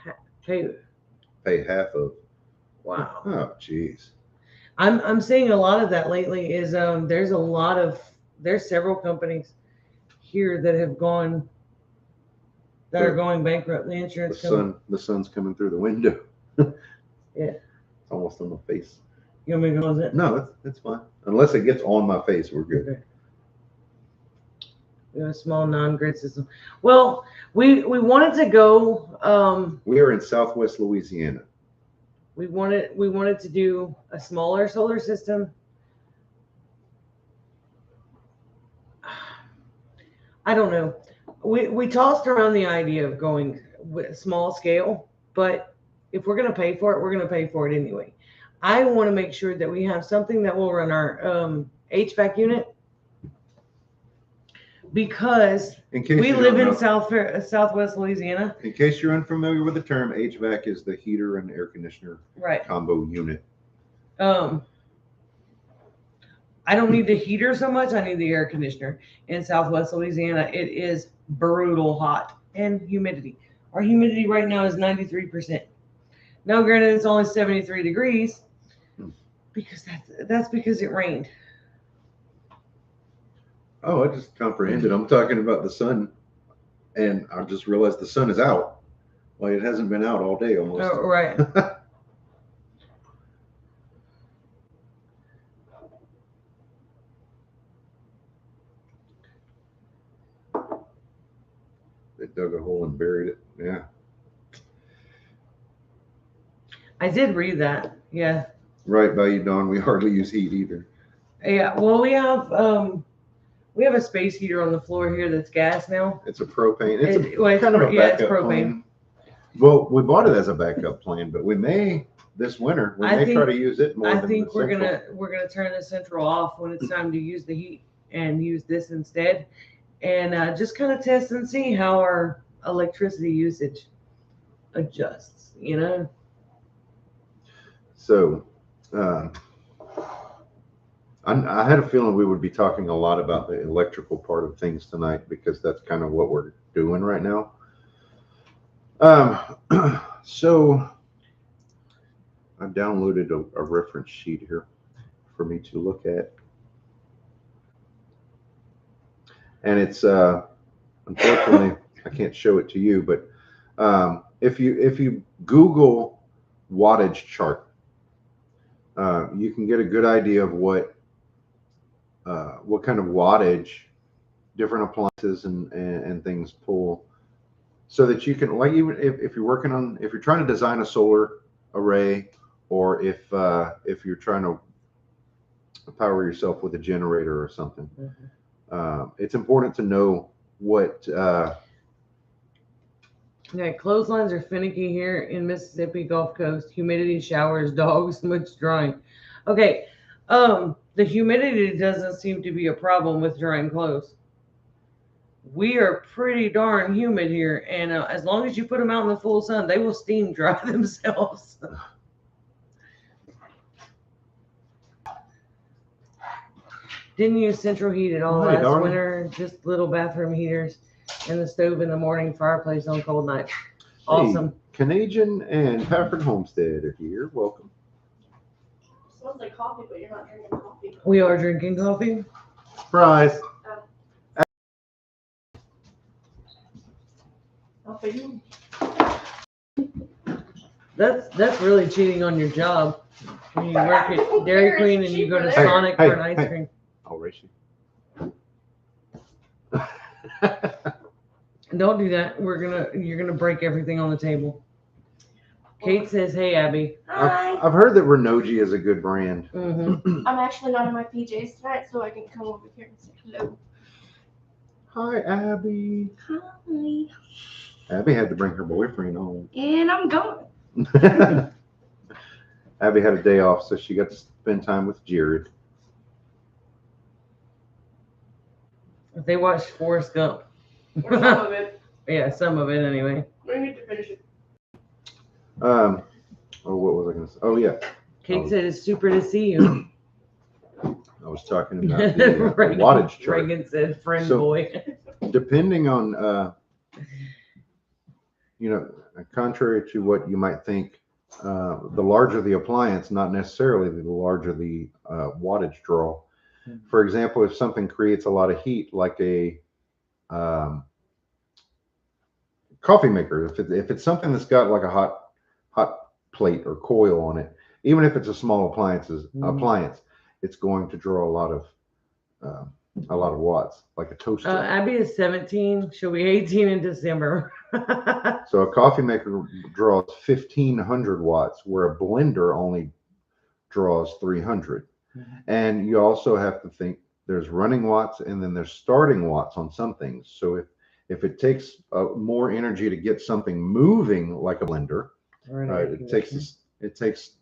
pay half of. Wow. Oh, geez. I'm seeing a lot of that lately. Is there's several companies here that have gone are going bankrupt. The insurance the sun's coming through the window. Yeah. It's almost on my face. You want me to close it? No, that's fine. Unless it gets on my face, we're good. Okay. We have a small non-grid system. Well, we wanted to go. We are in Southwest Louisiana. We wanted to do a smaller solar system. I don't know. We tossed around the idea of going with small scale, but if we're going to pay for it, we're going to pay for it anyway. I want to make sure that we have something that will run our HVAC unit, because we live in Southwest Louisiana. In case you're unfamiliar with the term, HVAC is the heater and air conditioner combo unit. I don't need the heater so much. I need the air conditioner. In Southwest Louisiana, it is brutal hot, and humidity. Our humidity right now is 93%. Now, granted, it's only 73 degrees, because that's because it rained. Oh, I just comprehended. I'm talking about the sun, and I just realized the sun is out. Well, it hasn't been out all day almost. Oh, right. They dug a hole and buried it. Yeah. I did read that. Yeah. Right, Bayou Dawn. We hardly use heat either. Yeah. Well, we have a space heater on the floor here that's gas now. It's a propane. It's kind of a backup plan. Well, we bought it as a backup plan, but we may this winter try to use it more. I think we're gonna turn the central off when it's time to use the heat and use this instead, and just kind of test and see how our electricity usage adjusts. So, I had a feeling we would be talking a lot about the electrical part of things tonight, because that's kind of what we're doing right now. So I downloaded a reference sheet here for me to look at, and it's unfortunately I can't show it to you, but if you Google wattage chart, you can get a good idea of what kind of wattage different appliances and things pull, so that you can, like, even if you're working on, if you're trying to design a solar array, or if you're trying to power yourself with a generator or something, it's important to know what. Okay, clotheslines are finicky here in Mississippi Gulf Coast. Humidity, showers, dogs, much drying. Okay, the humidity doesn't seem to be a problem with drying clothes. We are pretty darn humid here, and as long as you put them out in the full sun, they will steam dry themselves. Didn't use central heat at all last winter, just little bathroom heaters and the stove in the morning, fireplace on cold nights. Awesome. Hey, Canadian and Broussard Homestead are here. Welcome. Smells like coffee, but you're not drinking coffee. We are drinking coffee. Surprise. Not for you. That's really cheating on your job. When you work at Dairy Queen and you go to Sonic for an ice cream. I'll race you. Don't do that. You're gonna break everything on the table. Kate says, "Hey, Abby." Hi. I've heard that Renogi is a good brand. Mm-hmm. I'm actually not in my PJs tonight, so I can come over here and say hello. Hi, Abby. Hi. Abby had to bring her boyfriend home. And I'm going. Abby had a day off, so she got to spend time with Jared. They watched Forrest Gump. Or some of it. Yeah, some of it anyway. We need to finish it. Oh, what was I going to say? Oh, yeah. Kate said it's super to see you. I was talking about the wattage chart. Reagan said, "Friend So, boy." Depending on, contrary to what you might think, the larger the appliance, not necessarily the larger the wattage draw. For example, if something creates a lot of heat, like a coffee maker, if it's something that's got like a hot plate or coil on it, even if it's a small appliance, it's going to draw a lot of watts, like a toaster. Abby is 17. She'll be 18 in December. So a coffee maker draws 1,500 watts, where a blender only draws 300. And you also have to think there's running watts and then there's starting watts on some things. So if it takes more energy to get something moving like a blender, it takes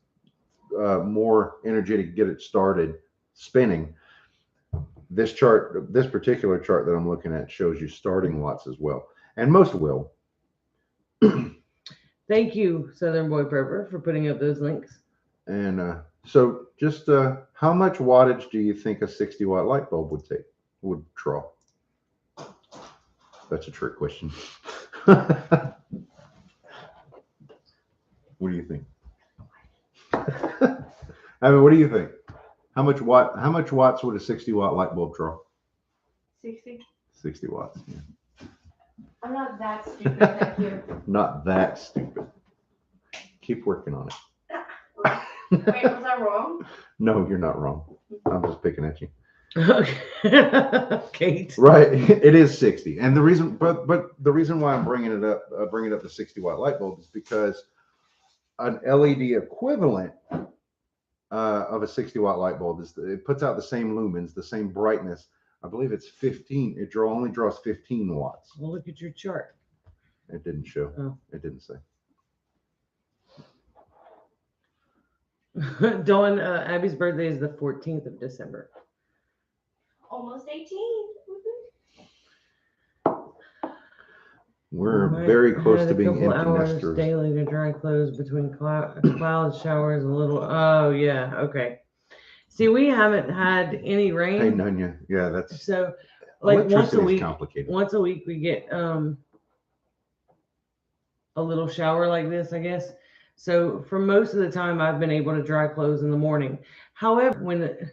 more energy to get it started spinning. This particular chart that I'm looking at shows you starting watts as well, and most will. Thank you, Southern Boy Prepper, for putting up those links. And so just how much wattage do you think a 60-watt light bulb would draw? That's a trick question. What do you think? I mean, what do you think? How much watts would a 60-watt light bulb draw? 60. 60 watts. Yeah. I'm not that stupid, thank you. Not that stupid. Keep working on it. Wait, was I wrong? No, you're not wrong. I'm just picking at you. Kate. Right, it is 60, and the reason, but the reason why I'm bringing up the 60-watt light bulb is because an LED equivalent of a 60-watt light bulb it puts out the same lumens, the same brightness. I believe it's 15. It only draws 15 watts. Well, look at your chart. It didn't show. Oh. It didn't say. Dawn, Abby's birthday is the 14th of December. Almost 18. We're very close to being empty hours nesters. Daily to dry clothes between cloud showers, a little. Oh yeah, okay. See, we haven't had any rain. Hey, Nunya. Yeah, that's so like once a week. Complicated. Once a week we get a little shower like this, I guess. So for most of the time, I've been able to dry clothes in the morning. However, when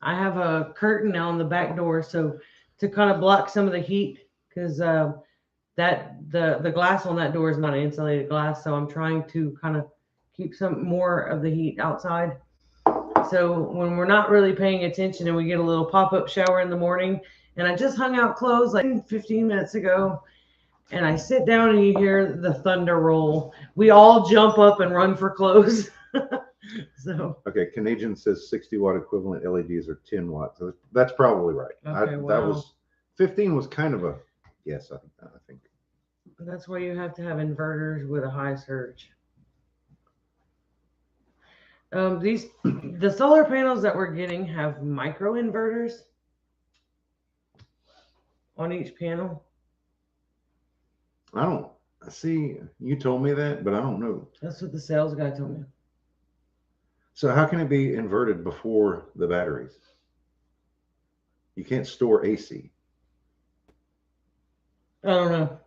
I have a curtain now on the back door, so to kind of block some of the heat, because that the glass on that door is not insulated glass, so I'm trying to kind of keep some more of the heat outside. So when we're not really paying attention and we get a little pop-up shower in the morning, and I just hung out clothes like 15 minutes ago, and I sit down and you hear the thunder roll. We all jump up and run for clothes. So Okay, Canadian says 60-watt equivalent LEDs are 10 watts. So that's probably right. Okay, That wow. was 15 was kind of a yes. I think. that's why you have to have inverters with a high surge. The solar panels that we're getting have micro inverters on each panel. I don't see. You told me that, but I don't know. That's what the sales guy told me. So how can it be inverted before the batteries? You can't store AC. I don't know.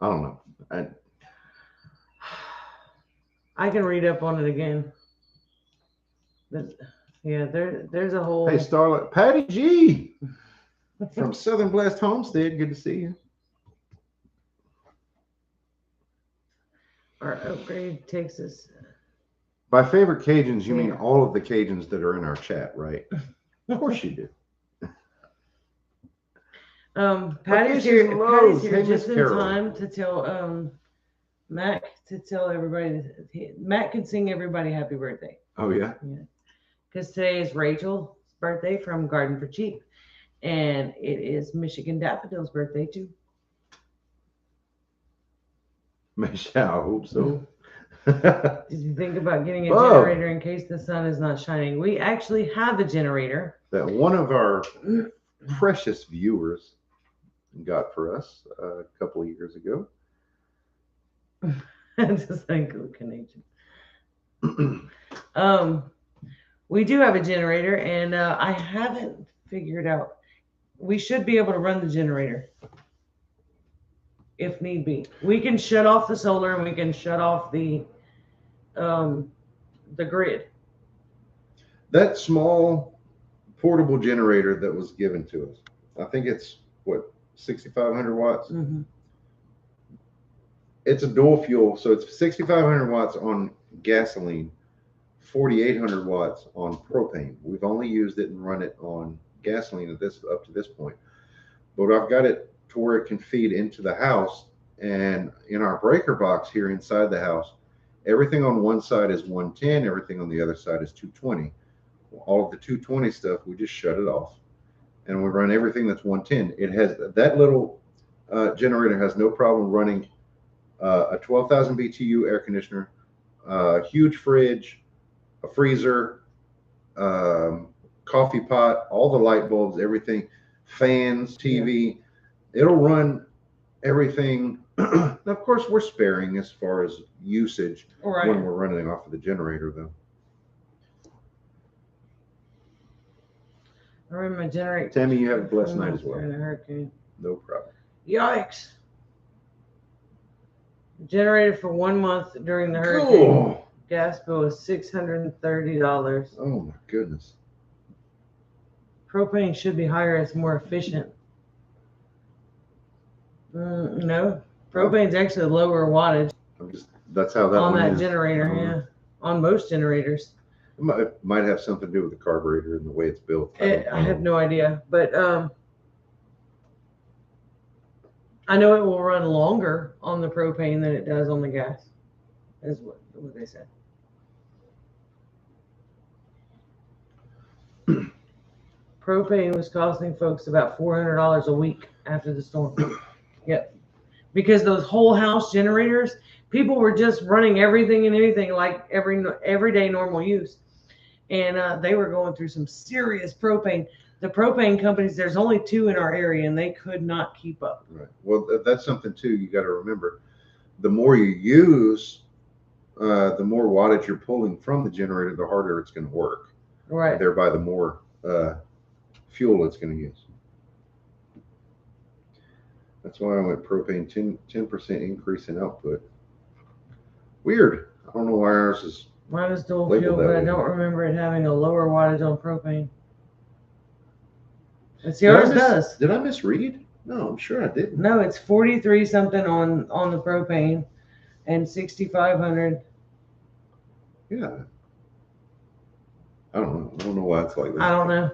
I don't know. I can read up on it again. But yeah, there's a whole. Hey, Starlight, Patty G from Southern Blast Homestead. Good to see you. Our upgrade takes us. By favorite Cajuns, you mean Yeah. all of the Cajuns that are in our chat, right? Of course you do. Patty's this here. is Patty's Lowe's. here Hey, Miss just in Carol. time to tell Mac to tell everybody. Mac can sing everybody happy birthday. Oh yeah. Because today is Rachel's birthday from Garden for Cheap, and it is Michigan Daffodil's birthday too. I hope so. Did you think about getting a Whoa. generator in case the sun is not shining? We actually have a generator. That one of our precious viewers got for us a couple of years ago. Just like a Canadian. We do have a generator, and I haven't figured out. We should be able to run the generator if need be. We can shut off the solar and we can shut off the grid. That small portable generator that was given to us, I think it's what, 6,500 watts. Mm-hmm. It's a dual fuel, so it's 6,500 watts on gasoline, 4,800 watts on propane. We've only used it and run it on gasoline up to this point, but I've got it to where it can feed into the house, and in our breaker box here inside the house, everything on one side is 110, everything on the other side is 220. All of the 220 stuff, we just shut it off, and we run everything that's 110. It has that little generator has no problem running a 12,000 BTU air conditioner, a huge fridge, a freezer, coffee pot, all the light bulbs, everything, fans, TV. It'll run everything. Of course, we're sparing as far as usage Right. when we're running off of the generator, though. I remember my generator. Tammy, you have a blessed night as well. In a hurricane. No problem. Yikes. Generated for 1 month during the hurricane. Cool. Gas bill was $630. Oh my goodness. Propane should be higher. It's more efficient. No, propane's actually lower wattage That's how that on one that is. generator. Yeah, on most generators. It might have something to do with the carburetor and the way it's built. I have no idea, but I know it will run longer on the propane than it does on the gas. Is what they said. Propane was costing folks about $400 a week after the storm. Yep. Because those whole house generators, people were just running everything and anything like everyday normal use. And they were going through some serious propane. The propane companies, there's only 2 in our area, and they could not keep up. Right. Well, that's something too you got to remember. The more you use, the more wattage you're pulling from the generator, the harder it's going to work. Right. Thereby, the more fuel it's going to use. That's why I went propane 10% increase in output. Weird. I don't know why ours is. Mine was dual Labeled fuel, that but I way. don't remember it having a lower wattage on propane. Let's see, Did I ours mis- does. Did I misread? No, I'm sure I didn't. No, it's 43 something on the propane and 6,500. Yeah. I don't know. I don't know why it's like that. I don't know.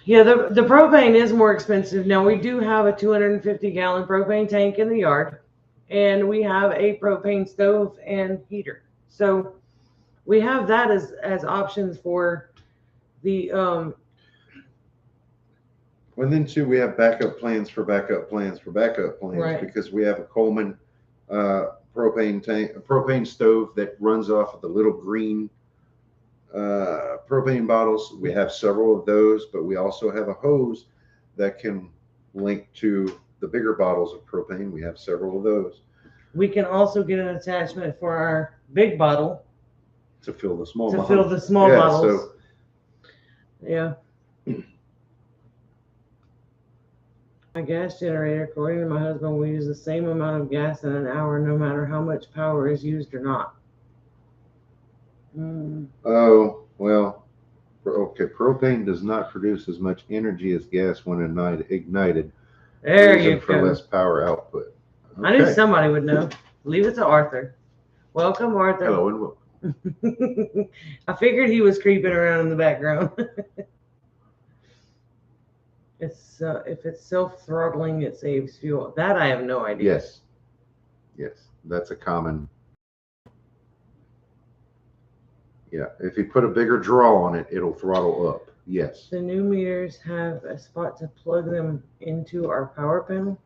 Yeah, the propane is more expensive. Now, we do have a 250-gallon propane tank in the yard, and we have a propane stove and heater. So we have that as options for the And then too, we have backup plans for backup plans for backup plans Right. because we have a Coleman propane tank, a propane stove that runs off of the little green propane bottles. We have several of those, but we also have a hose that can link to the bigger bottles of propane. We have several of those we can also get an attachment for our big bottle to fill the small to bottles. fill the small Yeah, bottles. so Yeah. My gas generator, according to my husband, we use the same amount of gas in an hour, no matter how much power is used or not. oh well, okay. Propane does not produce as much energy as gas when ignited. There reason you for go. less power output. I knew Okay. somebody would know. Leave it to Arthur. Welcome, Arthur. Hello and welcome. I figured he was creeping around in the background. It's if it's self-throttling, it saves fuel. That I have no idea. Yes. Yes. That's a common. Yeah. If you put a bigger draw on it, it'll throttle up. Yes. The new meters have a spot to plug them into our power panel.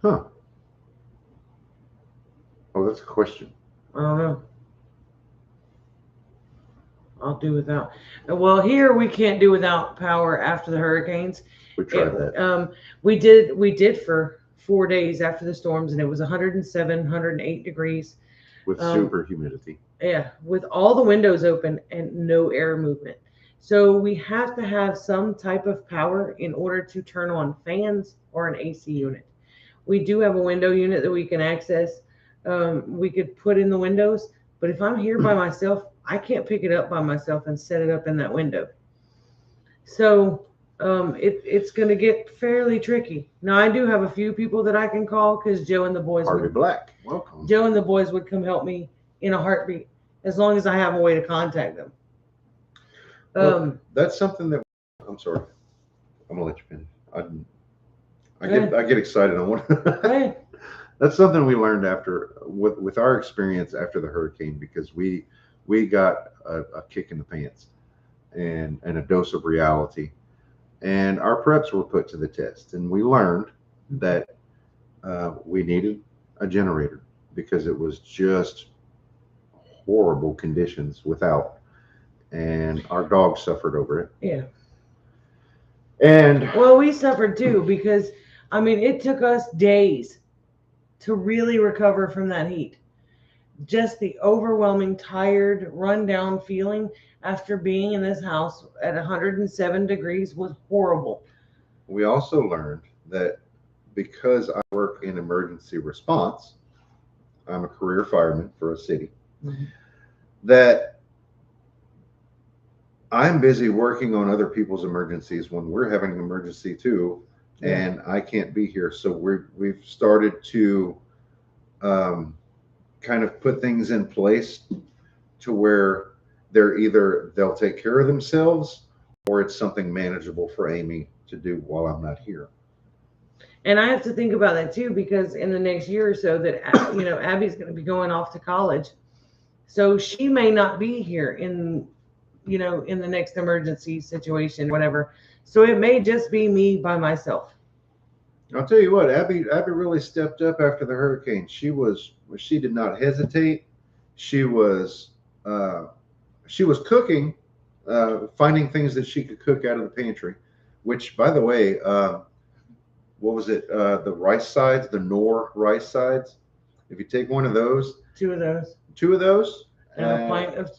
Huh. Oh, that's a question. I don't know. I'll do without. Well, here we can't do without power after the hurricanes. We tried that. We did for 4 days after the storms, and it was 107, 108 degrees. With super humidity. Yeah, with all the windows open and no air movement. So we have to have some type of power in order to turn on fans or an AC unit. We do have a window unit that we can access. We could put in the windows, but if I'm here by myself, I can't pick it up by myself and set it up in that window. So it's going to get fairly tricky. Now, I do have a few people that I can call because Joe and the boys Harvey Black, welcome. Joe and the boys would come help me in a heartbeat as long as I have a way to contact them. Well, that's something that I'm sorry. I'm gonna let you finish. I get excited. I want. Hey, That's something we learned after with our experience after the hurricane because we got a kick in the pants and a dose of reality, and our preps were put to the test, and we learned that we needed a generator because it was just horrible conditions without, and our dog suffered over it. yeah. And Well, we suffered too because, I mean, it took us days to really recover from that heat. Just the overwhelming, tired, run-down feeling after being in this house at 107 degrees was horrible. we also learned that because I work in emergency response, I'm a career fireman for a city, that I'm busy working on other people's emergencies when we're having an emergency too, and I can't be here. So we've started to kind of put things in place to where they'll take care of themselves or it's something manageable for Amy to do while I'm not here. And I have to think about that too, because in the next year or so that, Abby's going to be going off to college. So she may not be here in the next emergency situation, whatever. So it may just be me by myself. I'll tell you what, Abby really stepped up after the hurricane. She did not hesitate. She was cooking, finding things that she could cook out of the pantry, which, by the way, what was it? The rice sides, the Knorr rice sides. If you take one of those, Two of those. And a pint of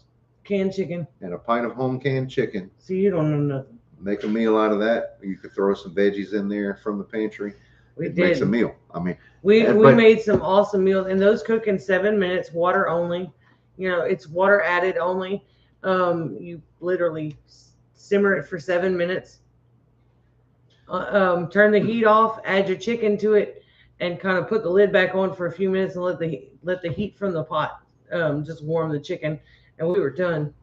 canned chicken. And a pint of home canned chicken. See, you don't know nothing. Make a meal out of that. You could throw some veggies in there from the pantry. It makes a meal. I mean, we made some awesome meals, and those cook in 7 minutes, water only. You know, it's water added only. You literally simmer it for 7 minutes. Turn the heat off, add your chicken to it, and kind of put the lid back on for a few minutes and let the heat from the pot just warm the chicken, and we were done.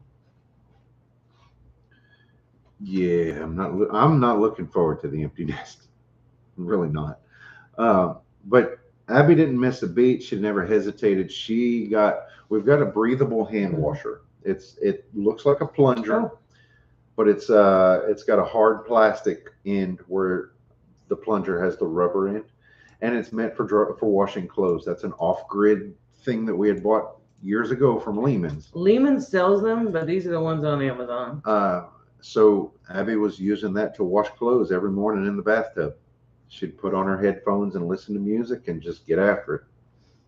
Yeah, I'm not looking forward to the empty nest. I'm really not. But Abby didn't miss a beat. She never hesitated. We've got a breathable hand washer. It looks like a plunger, but it's got a hard plastic end where the plunger has the rubber end, and it's meant for washing clothes. That's an off-grid thing that we had bought years ago from Lehman's. Lehman's sells them, but these are the ones on Amazon. So Abby was using that to wash clothes every morning in the bathtub. She'd put on her headphones and listen to music and just get after it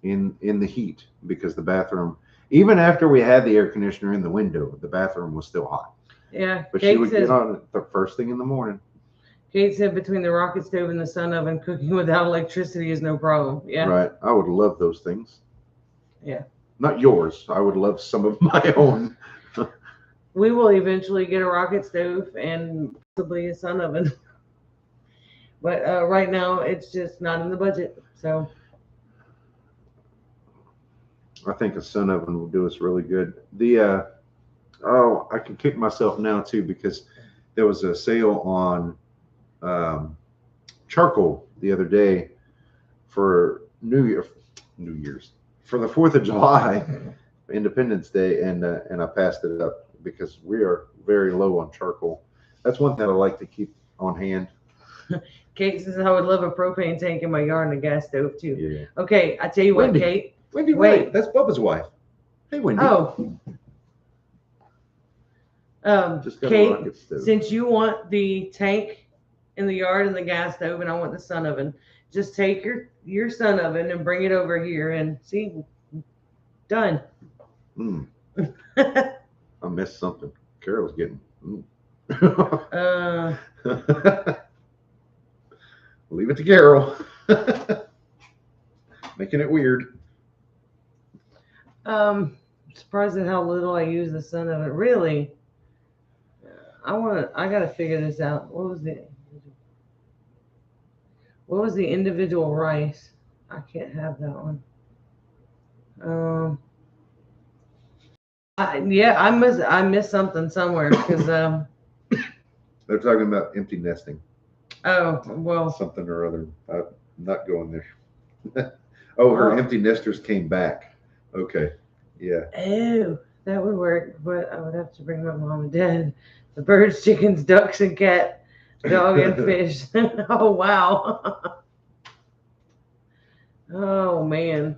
in the heat, because the bathroom, even after we had the air conditioner in the window, the bathroom was still hot. Yeah. But she would get on it the first thing in the morning. Kate said between the rocket stove and the sun oven, cooking without electricity is no problem. Yeah. Right. I would love those things. Yeah. Not yours. I would love some of my own. We will eventually get a rocket stove and possibly a sun oven. But right now, it's just not in the budget. So I think a sun oven will do us really good. I can kick myself now too, because there was a sale on charcoal the other day for New Year's for the 4th of July, Independence Day, and I passed it up because we are very low on charcoal. That's one thing I like to keep on hand. Kate says I would love a propane tank in my yard and a gas stove too. Yeah. Okay, I tell you what, Wendy. Kate. Wendy, wait. That's Bubba's wife. Hey, Wendy. Oh. Just got a Kate, rocket stove. since you want the tank in the yard and the gas stove, and I want the sun oven, just take your sun oven and bring it over here and see. Done. I missed something. Carol's getting. Leave it to Carol. Making it weird. Surprised at how little I use the sun oven. Really. I gotta figure this out. What was the individual rice? I can't have that one. I missed something somewhere because They're talking about empty nesting. oh well, Something or other. I'm not going there. Oh, her empty nesters came back. Okay. Yeah. oh, that would work, but I would have to bring my mom and dad, the birds, chickens, ducks, and cat, dog, and fish. Oh wow. Oh man.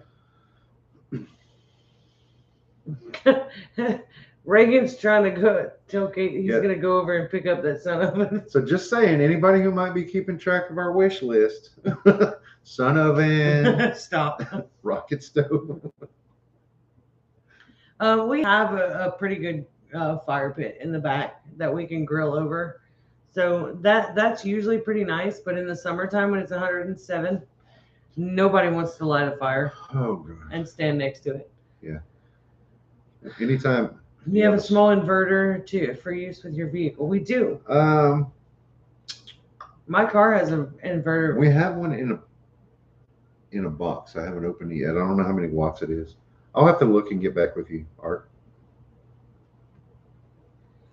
Reagan's trying to go tell Kate he's gonna go over and pick up that sun oven. So just saying, anybody who might be keeping track of our wish list, sun oven, Stop. rocket stove. We have a pretty good fire pit in the back that we can grill over, so that's usually pretty nice. But in the summertime when it's 107, nobody wants to light a fire and stand next to it. Yeah. Anytime. You have a small inverter for use with your vehicle. We do. My car has an inverter. We have one in a box. I haven't opened it yet. I don't know how many watts it is. I'll have to look and get back with you, Art.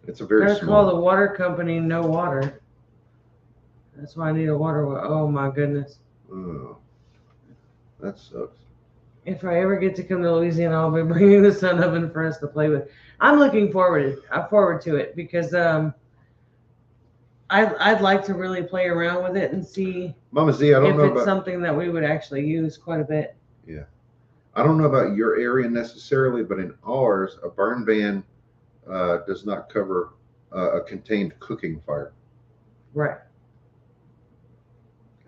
It's a very small. Call the water company no water. That's why I need a water. Oh my goodness. Oh, that sucks. If I ever get to come to Louisiana, I'll be bringing the sun oven for us to play with. I'm looking forward to it because I'd like to really play around with it and see Mama Z, I don't know if it's about something that we would actually use quite a bit. Yeah. I don't know about your area necessarily, but in ours, a burn ban does not cover a contained cooking fire. Right.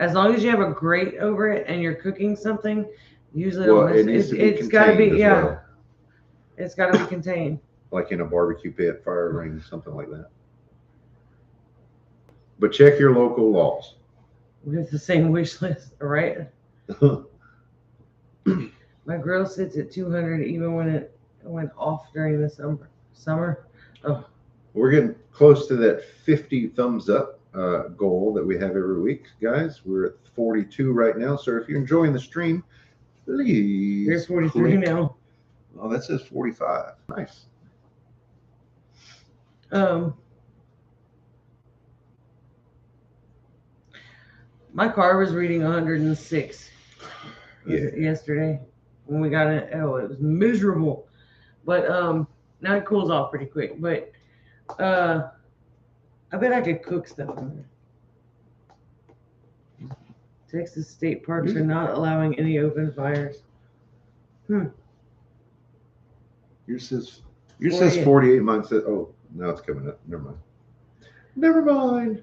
As long as you have a grate over it and you're cooking something, usually Well, it needs to be it's got to be contained as well. It's got to be contained. Like in a barbecue pit, fire ring, something like that. But check your local laws. We have the same wish list, right? My grill sits at 200 even when it went off during the summer. Oh, We're getting close to that 50 thumbs up goal that we have every week, guys. We're at 42 right now. So if you're enjoying the stream, please. you're 43 click. now. Oh, that says 45. Nice. My car was reading 106 Yeah. yesterday when we got it. Oh, it was miserable. But now it cools off pretty quick. But I bet I could cook stuff in there. Texas state parks are not allowing any open fires. Yours says 48. Mine says, oh, now it's coming up. Never mind.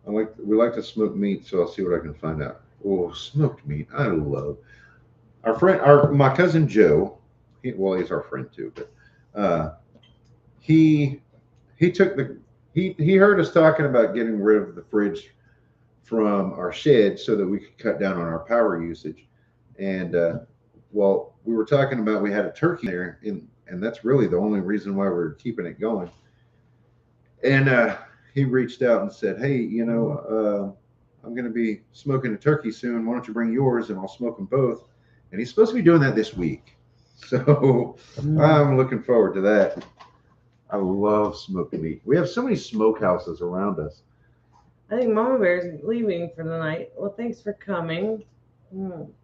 We like to smoke meat, so I'll see what I can find out. Oh, smoked meat. I love my cousin Joe. He's our friend too, but he heard us talking about getting rid of the fridge from our shed so that we could cut down on our power usage. And well, we were talking about we had a turkey there, and that's really the only reason why we're keeping it going. And he reached out and said, hey, I'm going to be smoking a turkey soon. Why don't you bring yours and I'll smoke them both? And he's supposed to be doing that this week. So I'm looking forward to that. I love smoked meat. We have so many smokehouses around us. I think Mama Bear's leaving for the night. Well, thanks for coming.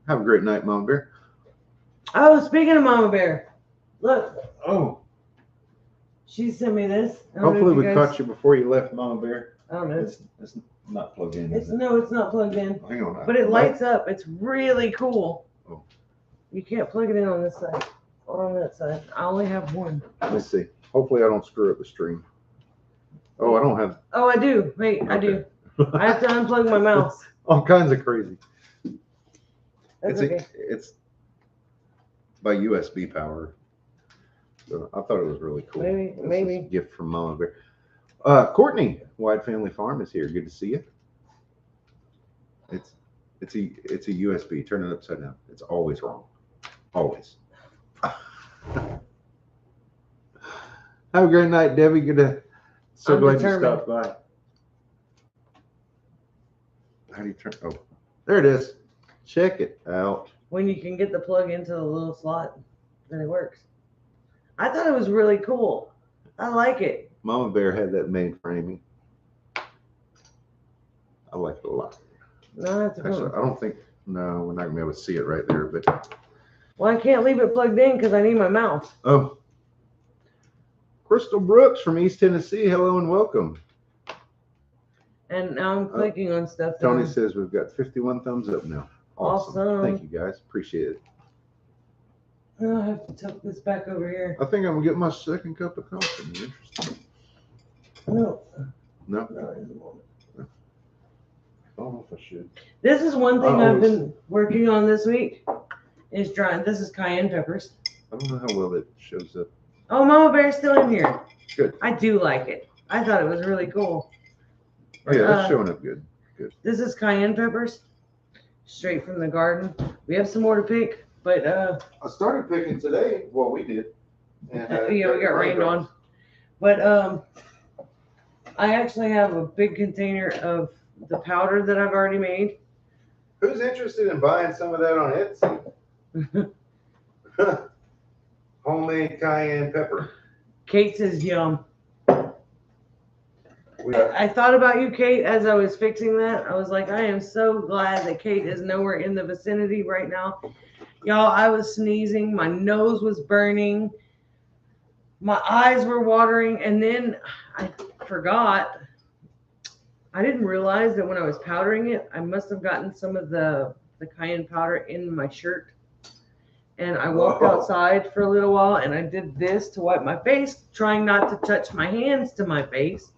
Have a great night, Mama Bear. Oh, speaking of Mama Bear, look. Oh. She sent me this. Hopefully we caught you before you left, Mama Bear. I don't know. It's not plugged in. No, it's not plugged in. Hang on. But it lights up. It's really cool. Oh. You can't plug it in on this side or on that side. I only have one. Let me see. Hopefully I don't screw up the stream. Oh, I don't have. Oh, I do. Wait, okay. I do. I have to unplug my mouse. All kinds of crazy. That's okay. It's by USB power. So I thought it was really cool. Maybe. A gift from Mama Bear. Courtney, Wide Family Farm is here. Good to see you. It's a USB. Turn it upside down. It's always wrong. Always. Have a great night, Debbie. So glad you stopped by. How do you turn? Oh, there it is. Check it out. When you can get the plug into the little slot, then it works. I thought it was really cool. I like it. Mama Bear had that made for Amy. I like it a lot. No, that's cool. Actually, I don't think. No, we're not gonna be able to see it right there, but. Well, I can't leave it plugged in because I need my mouse. Oh. Crystal Brooks from East Tennessee. Hello and welcome. And now I'm clicking on stuff. Tony says we've got 51 thumbs up now. Awesome. Thank you guys. Appreciate it. Oh, I have to tuck this back over here. I think I'm gonna get my second cup of coffee. Interesting. No. No. Not in the moment. I don't know if I should. This is one thing I've been working on this week. Is drying. This is cayenne peppers. I don't know how well it shows up. Oh, Mama Bear's still in here. Good. I do like it. I thought it was really cool. Oh yeah, that's showing up good. Good. This is cayenne peppers, straight from the garden. We have some more to pick, but I started picking today. Well, we did. And, yeah, we got rained on. But I actually have a big container of the powder that I've already made. Who's interested in buying some of that on Etsy? Homemade cayenne pepper. Kate says yum. I thought about you, Kate, as I was fixing that. I was like, I am so glad that Kate is nowhere in the vicinity right now. Y'all, I was sneezing. My nose was burning. My eyes were watering. And then I forgot. I didn't realize that when I was powdering it, I must have gotten some of the cayenne powder in my shirt. And I walked outside for a little while and I did this to wipe my face, trying not to touch my hands to my face.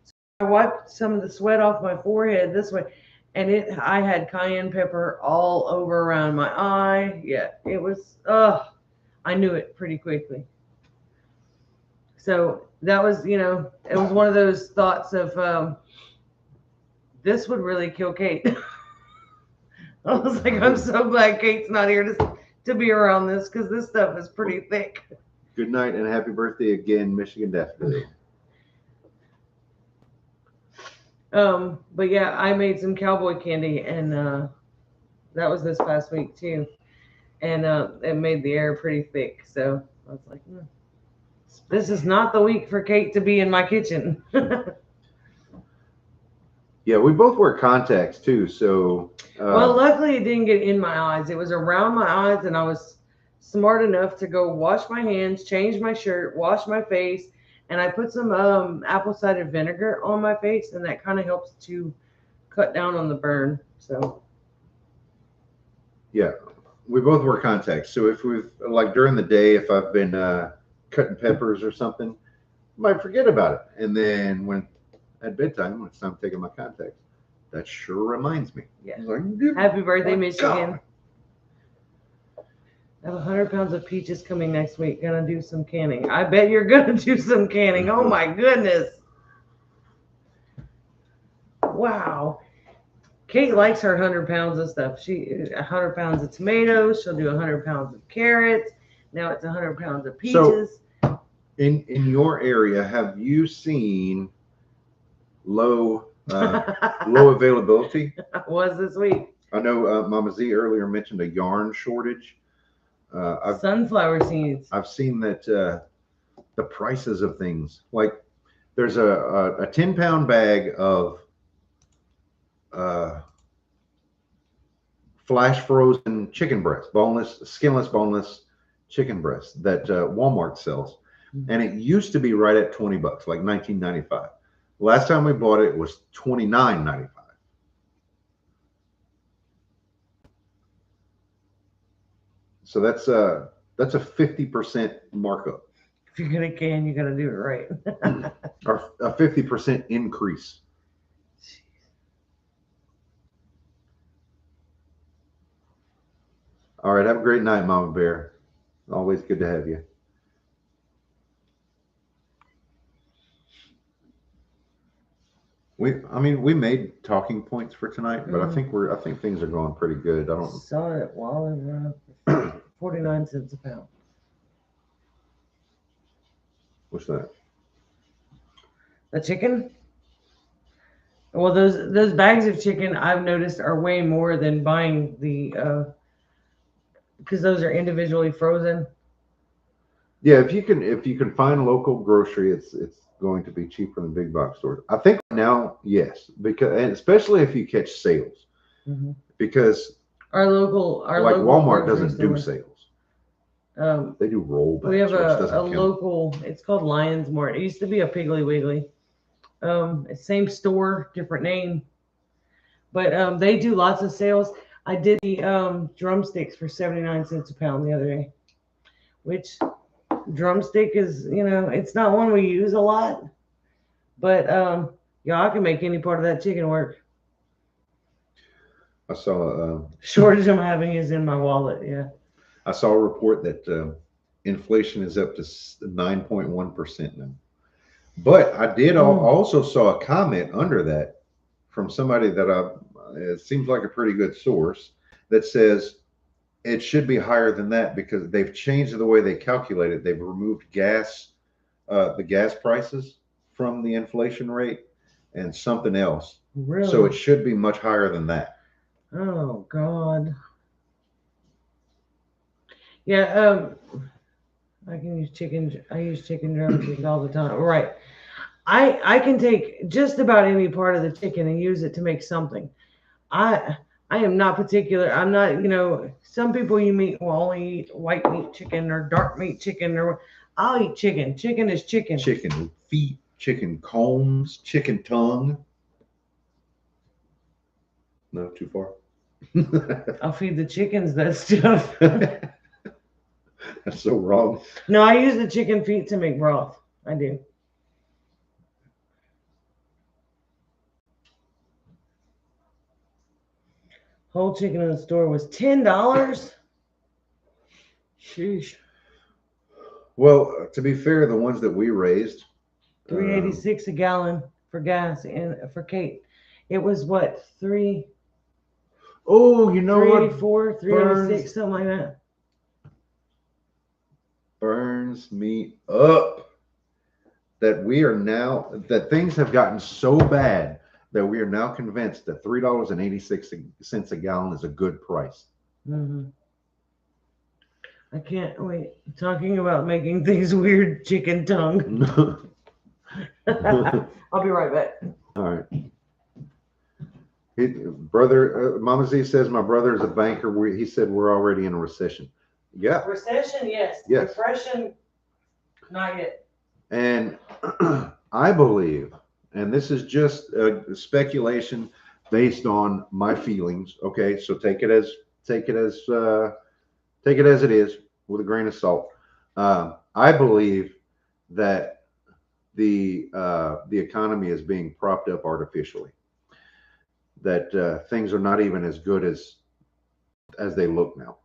So I wiped some of the sweat off my forehead this way, and I had cayenne pepper all over around my eye. Yeah, it was, I knew it pretty quickly. So that was, it was one of those thoughts of this would really kill Kate. I was like, I'm so glad Kate's not here to be around this because this stuff is pretty thick. Good night and happy birthday again, Michigan Daffodil. But yeah, I made some cowboy candy, and that was this past week too, and it made the air pretty thick. So I was like, this is not the week for Kate to be in my kitchen. Yeah, we both wear contacts too, so. Well, luckily it didn't get in my eyes. It was around my eyes, and I was smart enough to go wash my hands, change my shirt, wash my face, and I put some apple cider vinegar on my face, and that kind of helps to cut down on the burn. So. Yeah, we both wear contacts. So if we've, like during the day, if I've been cutting peppers or something, I might forget about it. And then when at bedtime, when it's time to take my contacts, that sure reminds me. Yeah. Like, Happy birthday, oh, Michigan. God. I have 100 pounds of peaches coming next week. Gonna do some canning. I bet you're gonna do some canning. Oh my goodness. Wow. Kate likes her 100 pounds of stuff. 100 pounds of tomatoes. She'll do 100 pounds of carrots. Now it's 100 pounds of peaches. So, in your area, have you seen low availability? Was this week. I know Mama Z earlier mentioned a yarn shortage. Sunflower seeds. I've seen that the prices of things, like there's a 10-pound bag of flash frozen chicken breast, skinless, boneless chicken breast that Walmart sells. And it used to be right at $20, like $19.95. Last time we bought it, it was $29.95. So that's a 50% markup. If you're gonna can, you gotta do it right. Or a 50% increase. All right, have a great night, Mama Bear. Always good to have you. We made talking points for tonight, but I think things are going pretty good. I don't saw it while it went up 49 cents a pound. What's that? The chicken? Well, those bags of chicken I've noticed are way more than buying the because those are individually frozen. Yeah, if you can find local grocery, it's going to be cheaper than big box stores. I think now, yes, because and especially if you catch sales, because our local Walmart doesn't do sales. They do rollbacks. We have a local. It's called Lions Mart. It used to be a Piggly Wiggly. Same store, different name, but they do lots of sales. I did the drumsticks for 79 cents a pound the other day, which drumstick is, it's not one we use a lot, but I can make any part of that chicken work. I saw shortage I'm having is in my wallet. Yeah, I saw a report that inflation is up to 9.1% now. But I did also saw a comment under that from somebody that it seems like a pretty good source that says it should be higher than that because they've changed the way they calculate it. They've removed the gas prices from the inflation rate and something else. Really? So it should be much higher than that. Oh God. Yeah, I can use chicken. I use chicken drumsticks all the time. Right. I can take just about any part of the chicken and use it to make something. I am not particular. I'm not, some people you meet will only eat white meat chicken or dark meat chicken, or I'll eat chicken. Chicken is chicken. Chicken feet, chicken combs, chicken tongue. No, too far. I'll feed the chickens that stuff. That's so wrong. No, I use the chicken feet to make broth. I do. Whole chicken in the store was $10. Sheesh. Well, to be fair, the ones that we raised, 386 a gallon for gas and for Kate. It was what, oh, you know what 384, 386, something like that. burns me up? That things have gotten so bad that we are now convinced that $3.86 a gallon is a good price. Hmm. I can't wait. Talking about making things weird, chicken tongue. I'll be right back. All right. Brother, Mama Z says my brother is a banker. He said we're already in a recession. Yeah. Recession, yes. Yes. Depression, not yet. And I believe, and this is just speculation based on my feelings. Okay, so take it as it is with a grain of salt. I believe that the economy is being propped up artificially. That things are not even as good as they look now.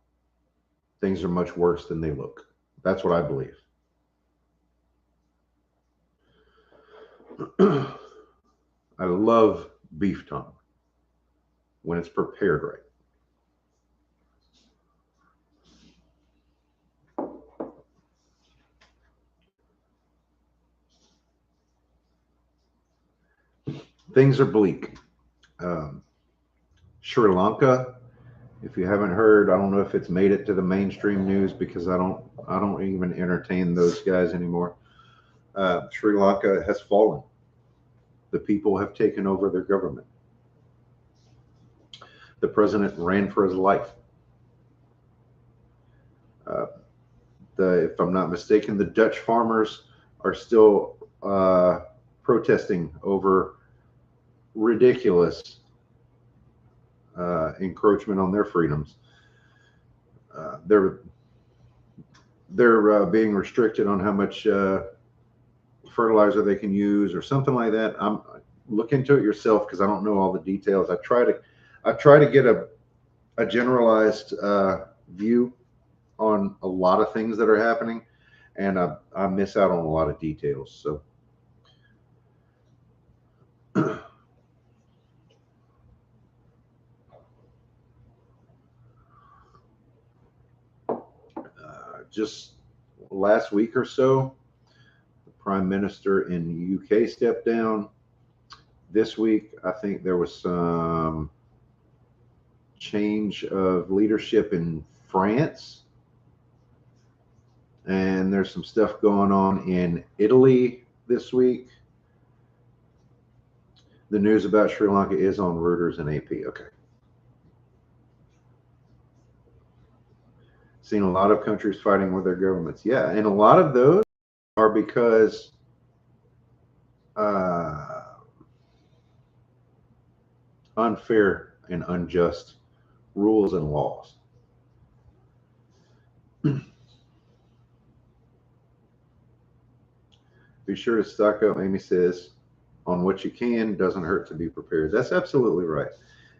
Things are much worse than they look. That's what I believe. I love beef tongue when it's prepared right. Things are bleak. Sri Lanka, if you haven't heard, I don't know if it's made it to the mainstream news because I don't even entertain those guys anymore. Sri Lanka has fallen. The people have taken over their government. The president ran for his life. If I'm not mistaken, the Dutch farmers are still protesting over ridiculous encroachment on their freedoms. They're being restricted on how much fertilizer they can use or something like that. Look into it yourself because I don't know all the details. I try to get a generalized view on a lot of things that are happening, and I miss out on a lot of details. So just last week or so, the prime minister in the UK stepped down. This week, I think there was some change of leadership in France. And there's some stuff going on in Italy this week. The news about Sri Lanka is on Reuters and AP. Okay. Seen a lot of countries fighting with their governments. Yeah, and a lot of those are because unfair and unjust rules and laws. Be sure to stock up, Amy says, on what you can. Doesn't hurt to be prepared. That's absolutely right.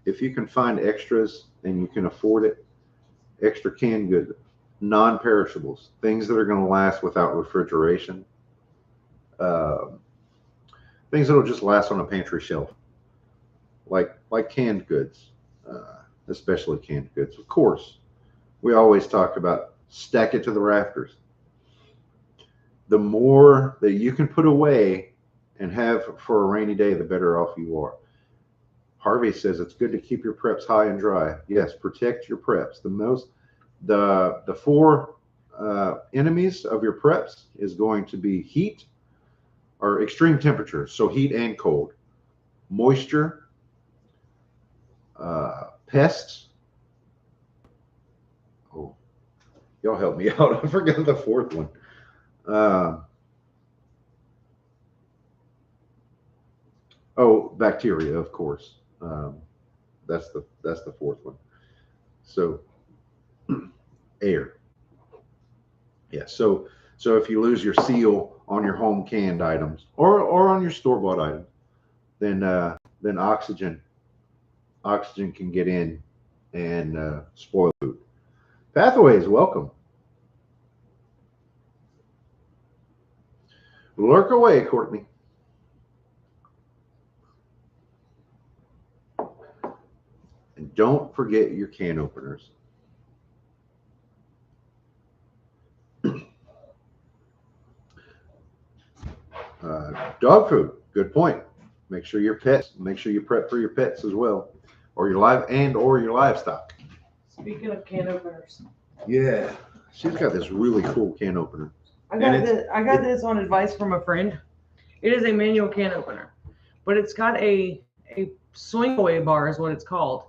If you can find extras and you can afford it, extra canned goods, non-perishables, things that are going to last without refrigeration, things that'll just last on a pantry shelf, like canned goods, especially canned goods. Of course, we always talk about stack it to the rafters. The more that you can put away and have for a rainy day, the better off you are. Harvey says it's good to keep your preps high and dry. Yes, protect your preps. The four enemies of your preps is going to be heat or extreme temperatures, so heat and cold, moisture, pests. Oh, y'all help me out. I forgot the fourth one. Bacteria, of course. That's the fourth one. So air. Yeah. So if you lose your seal on your home canned items or on your store bought items, then oxygen can get in and spoil food. Pathways, welcome. Lurk away, Courtney. And don't forget your can openers. Dog food, good point. Make sure you prep for your pets as well, or your livestock. Speaking of can openers, Yeah, she's got this really cool can opener. I got this on advice from a friend. It is a manual can opener, but it's got a swing away bar is what it's called.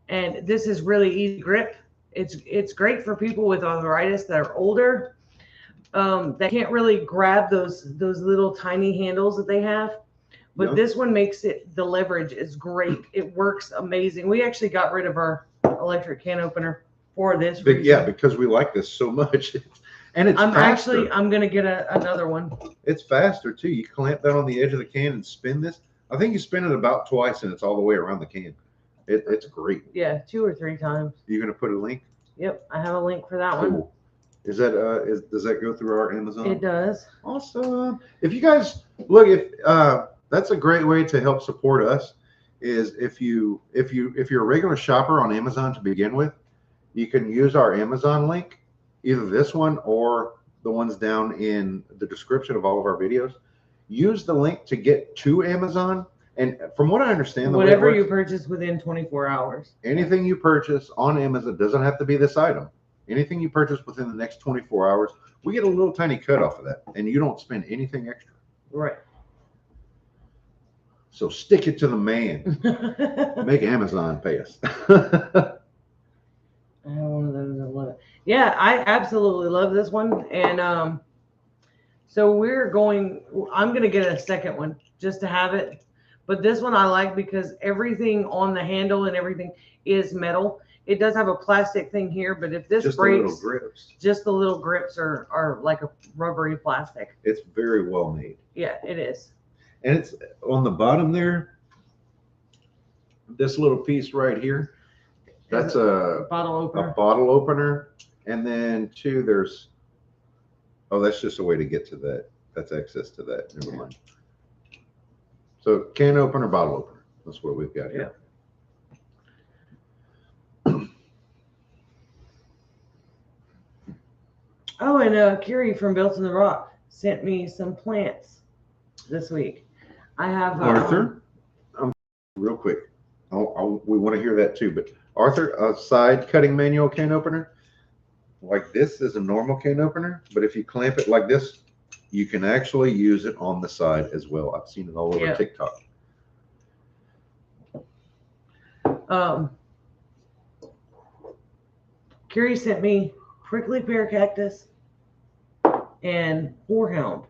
And this is really easy grip. It's great for people with arthritis that are older, that can't really grab those little tiny handles that they have. But this one makes the leverage is great. It works amazing. We actually got rid of our electric can opener for this reason. Yeah, because we like this so much. And it's faster. I'm gonna get another one. It's faster too. You clamp that on the edge of the can and spin this. I think you spin it about twice and it's all the way around the can. It's great. Yeah, 2 or 3 times. You're gonna put a link? Yep, I have a link for that Cool. one. Is that does that go through our Amazon? It does. Awesome. If you guys look, that's a great way to help support us. Is if you're a regular shopper on Amazon to begin with, you can use our Amazon link, either this one or the ones down in the description of all of our videos. Use the link to get to Amazon. And from what I understand, whatever you purchase within 24 hours. Anything you purchase on Amazon doesn't have to be this item. Anything you purchase within the next 24 hours, we get a little tiny cut off of that, and you don't spend anything extra. Right. So stick it to the man. Make Amazon pay us. I have one of those. I love it. Yeah, I absolutely love this one. And so I'm going to get a second one just to have it. But this one I like because everything on the handle and everything is metal. It does have a plastic thing here, but if this breaks, just the little grips are like a rubbery plastic. It's very well made. Yeah, it is. And it's on the bottom there. This little piece right here, that's a bottle opener. A bottle opener. And then that's just a way to get to that. That's access to that. Never mind. So can opener, bottle opener. That's what we've got here. Oh, and Kiri from Built in the Rock sent me some plants this week. I have Arthur. Real quick, we want to hear that too. But Arthur, a side cutting manual can opener, like this is a normal can opener, but if you clamp it like this, you can actually use it on the side as well. I've seen it all over TikTok. Kiri sent me prickly pear cactus and horehound.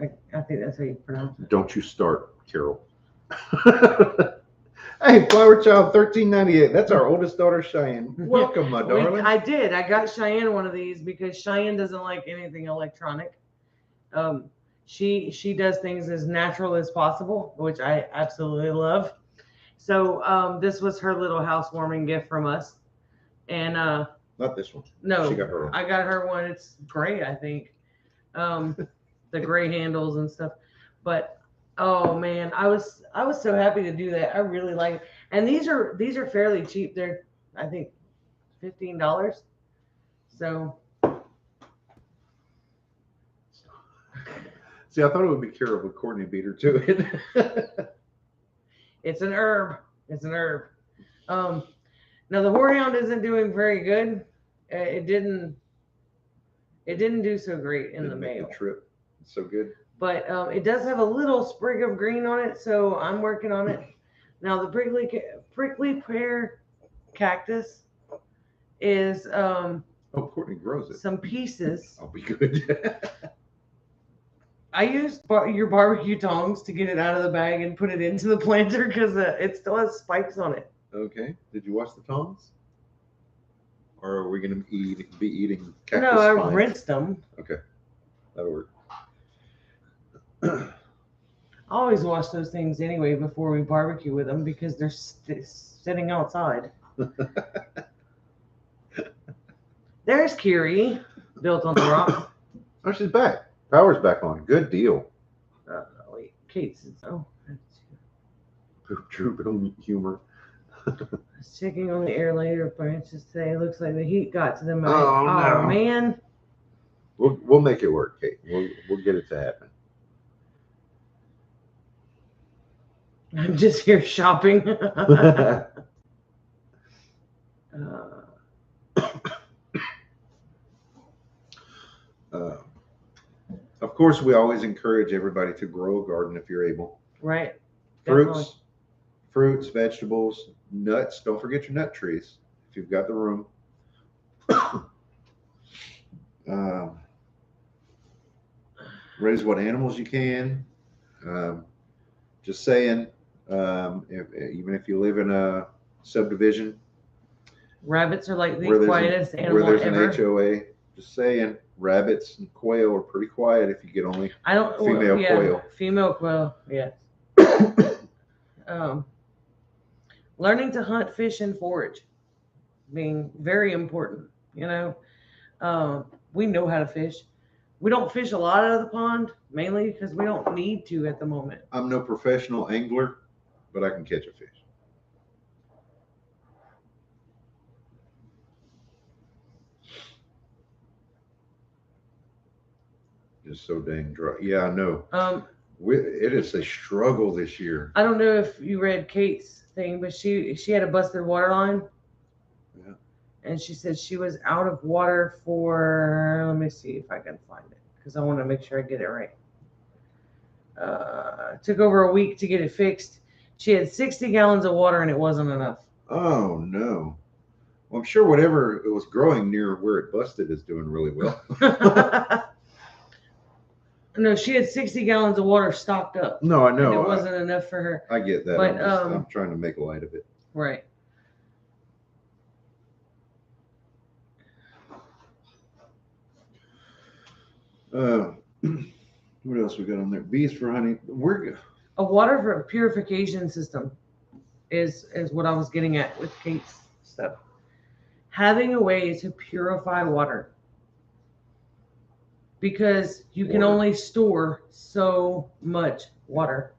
I think that's how you pronounce it. Don't you start, Carol. Hey, Flower Child 1398. That's our oldest daughter, Cheyenne. Welcome, my darling. I got Cheyenne one of these because Cheyenne doesn't like anything electronic. She does things as natural as possible, which I absolutely love. So this was her little housewarming gift from us. And not this one. No, she got her one. I got her one. It's gray, I think. The gray handles and stuff. But oh man, I was so happy to do that. I really like it. And these are fairly cheap. They're I think $15. So see, I thought it would be Carol, but Courtney beat her to it. It's an herb. It's an herb. Now the horehound isn't doing very good. It didn't do so great in the mail. The trip. It's so good. But it does have a little sprig of green on it, so I'm working on it. Now the prickly pear cactus is Courtney grows it. some pieces. I'll be good. I used your barbecue tongs to get it out of the bag and put it into the planter because it still has spikes on it. Okay. Did you wash the tongs? Or are we going to be eating cactus No, I spines? rinsed them. Okay. That'll work. I always wash those things anyway before we barbecue with them because they're sitting outside. There's Kiri, Built on the Rock. Oh, she's back. Power's back on. Good deal. Wait, Kate's. Oh, Poop troop humor. I was checking on the air later branches today. Looks like the heat got to them. Oh, no. Man. We'll make it work, Kate. We'll get it to happen. I'm just here shopping. Of course, we always encourage everybody to grow a garden if you're able. Right. Definitely. Fruits, vegetables, nuts. Don't forget your nut trees if you've got the room. Raise what animals you can. Just saying, even if you live in a subdivision Rabbits are like the where quietest where animal there's ever. an HOA, just saying, rabbits and quail are pretty quiet if you get only I don't. female yeah, quail. Female quail. Yes. Learning to hunt, fish, and forage, being very important. You know, we know how to fish. We don't fish a lot out of the pond, mainly because we don't need to at the moment. I'm no professional angler, but I can catch a fish. Just so dang dry. Yeah, I know. It is a struggle this year. I don't know if you read Kate's thing, but she had a busted water line. Yeah. And she said she was out of water for, let me see if I can find it, because I want to make sure I get it right. It took over a week to get it fixed. She had 60 gallons of water and it wasn't enough. Oh, no. Well, I'm sure whatever it was growing near where it busted is doing really well. No, she had 60 gallons of water stocked up. No, I know. And it wasn't enough for her. I get that. But, I'm trying to make light of it. Right. What else we got on there? Bees for honey. A water purification system is what I was getting at with Kate's stuff. Having a way to purify water, because you can only store so much water.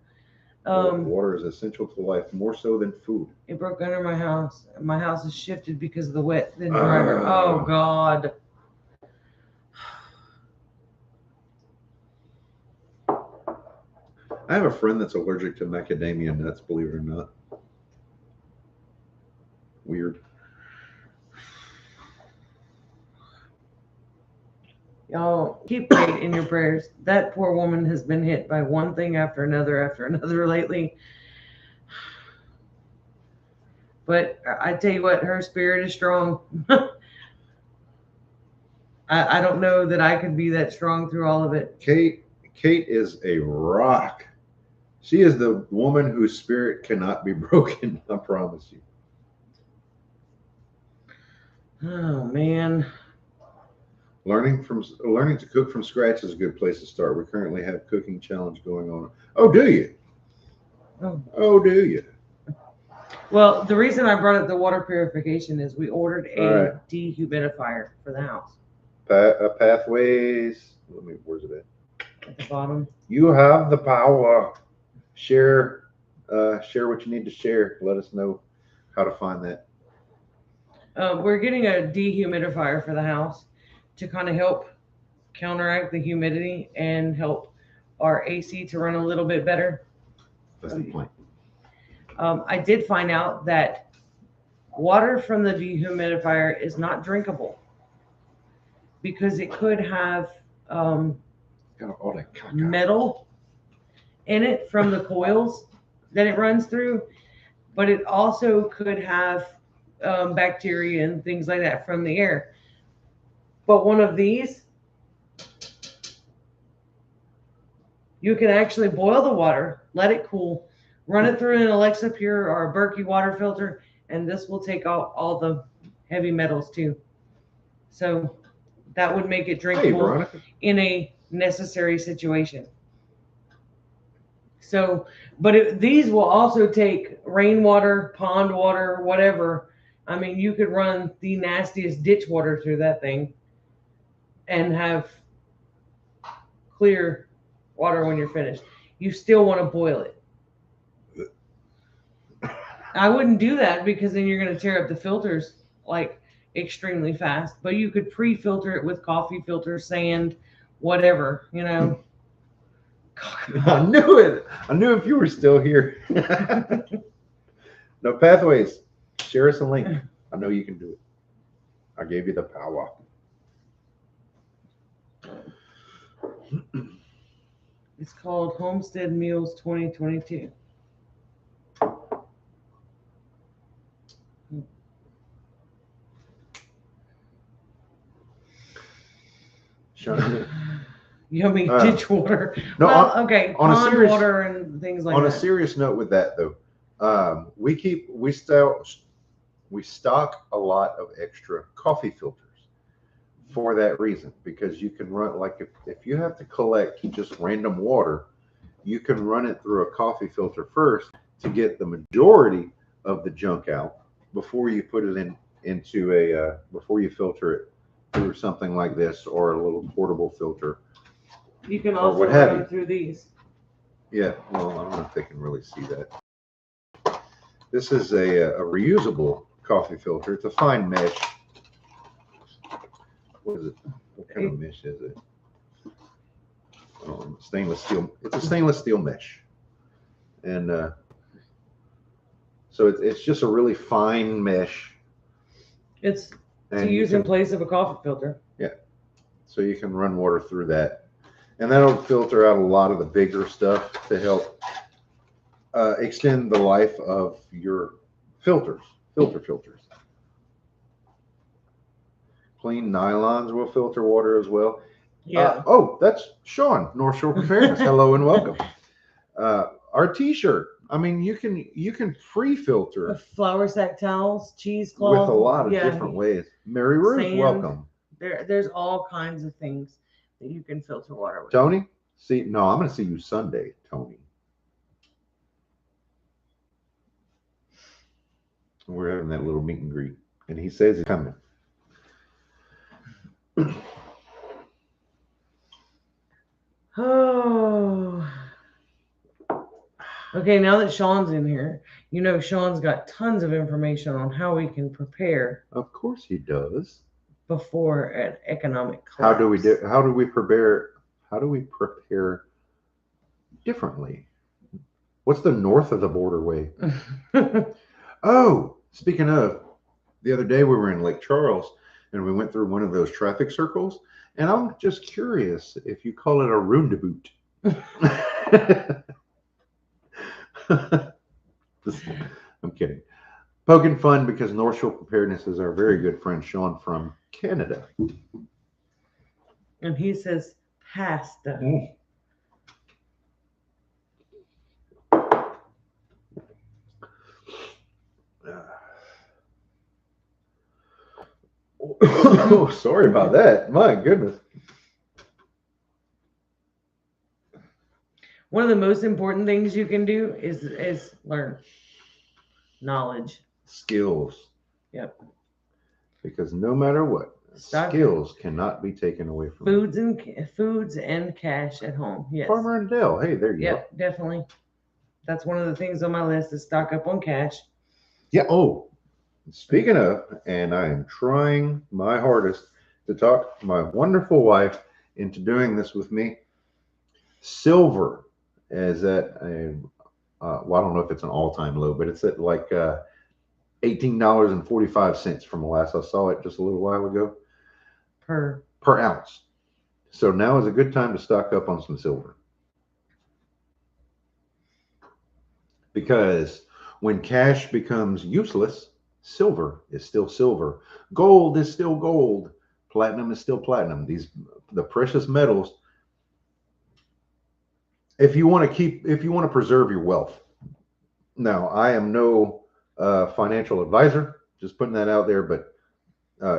Water is essential to life, more so than food. It broke under my house. My house is shifted because of the wet, the driver. Oh God. I have a friend that's allergic to macadamia nuts, believe it or not. Weird. Y'all keep Kate in your prayers. That poor woman has been hit by one thing after another lately. But I tell you what, her spirit is strong. I don't know that I could be that strong through all of it. Kate is a rock. She is the woman whose spirit cannot be broken. I promise you. Oh man. Learning to cook from scratch is a good place to start. We currently have a cooking challenge going on. Oh, do you? Oh, do you? Well, the reason I brought up the water purification is we ordered a dehumidifier for the house. Pathways. Where's it at the bottom? You have the power. Share what you need to share. Let us know how to find that. We're getting a dehumidifier for the house to kind of help counteract the humidity and help our AC to run a little bit better. That's the point. I did find out that water from the dehumidifier is not drinkable because it could have metal in it from the coils that it runs through, but it also could have bacteria and things like that from the air. But one of these, you can actually boil the water, let it cool, run it through an Alexa Pure or a Berkey water filter, and this will take out all the heavy metals too. So that would make it drinkable in a necessary situation. So, but these will also take rainwater, pond water, whatever. I mean, you could run the nastiest ditch water through that thing and have clear water when you're finished. You still want to boil it. I wouldn't do that because then you're going to tear up the filters like extremely fast. But you could pre-filter it with coffee filter, sand, whatever, you know. I knew it. I knew if you were still here. No, Pathways, share us a link. I know you can do it. I gave you the power. It's called Homestead Meals 2022. Sean, Yummy ditch water. no, well, okay, on a pond serious- water and things like on that. a serious note with that though, we stock a lot of extra coffee filters for that reason, because you can run, like if you have to collect just random water, you can run it through a coffee filter first to get the majority of the junk out before you put it into a before you filter it through something like this or a little portable filter. You can or also what have run you. it through these. Yeah, well, I don't know if they can really see that. This is a reusable coffee filter. It's a fine mesh. What is it? What kind of mesh is it? Stainless steel. It's a stainless steel mesh, and so it's just a really fine mesh. It's to And you use in can- place of a coffee filter. so you can run water through that, and that'll filter out a lot of the bigger stuff to help extend the life of your filters. Clean nylons will filter water as well. Yeah. Oh, that's Sean, North Shore Preparedness. Hello and welcome. Our T-shirt. I mean, you can pre-filter Flour sack towels, cheesecloth. with a lot of yeah, different ways. Mary Ruth, Sand. welcome. There's all kinds of things that you can filter water with. Tony, I'm going to see you Sunday, Tony. We're having that little meet and greet, and he says he's coming. Oh. Okay, now that Sean's in here, you know Sean's got tons of information on how we can prepare Of course he does. before an economic collapse. How do we prepare differently? What's the north of the border way? Oh, speaking of, the other day we were in Lake Charles and we went through one of those traffic circles, and I'm just curious if you call it a roundabout. I'm kidding. Poking fun because North Shore Preparedness is our very good friend Sean from Canada. And he says pasta. Oh, sorry about that. My goodness. One of the most important things you can do is learn knowledge. Skills. Yep. Because no matter what, skills cannot be taken away from you. Foods and cash at home. Yes. Farmer and Dell. Hey, there you Yep, definitely. That's one of the things on my list is stock up on cash. go. Yeah. Oh, speaking of, and I am trying my hardest to talk my wonderful wife into doing this with me. Silver is at a, well, I don't know if it's an all-time low, but it's at like $18.45 from the last I saw it just a little while ago Per ounce. So now is a good time to stock up on some silver. Because when cash becomes useless, silver is still silver. Gold is still gold. Platinum is still platinum. The precious metals. If you want to preserve your wealth. Now, I am no financial advisor, just putting that out there, but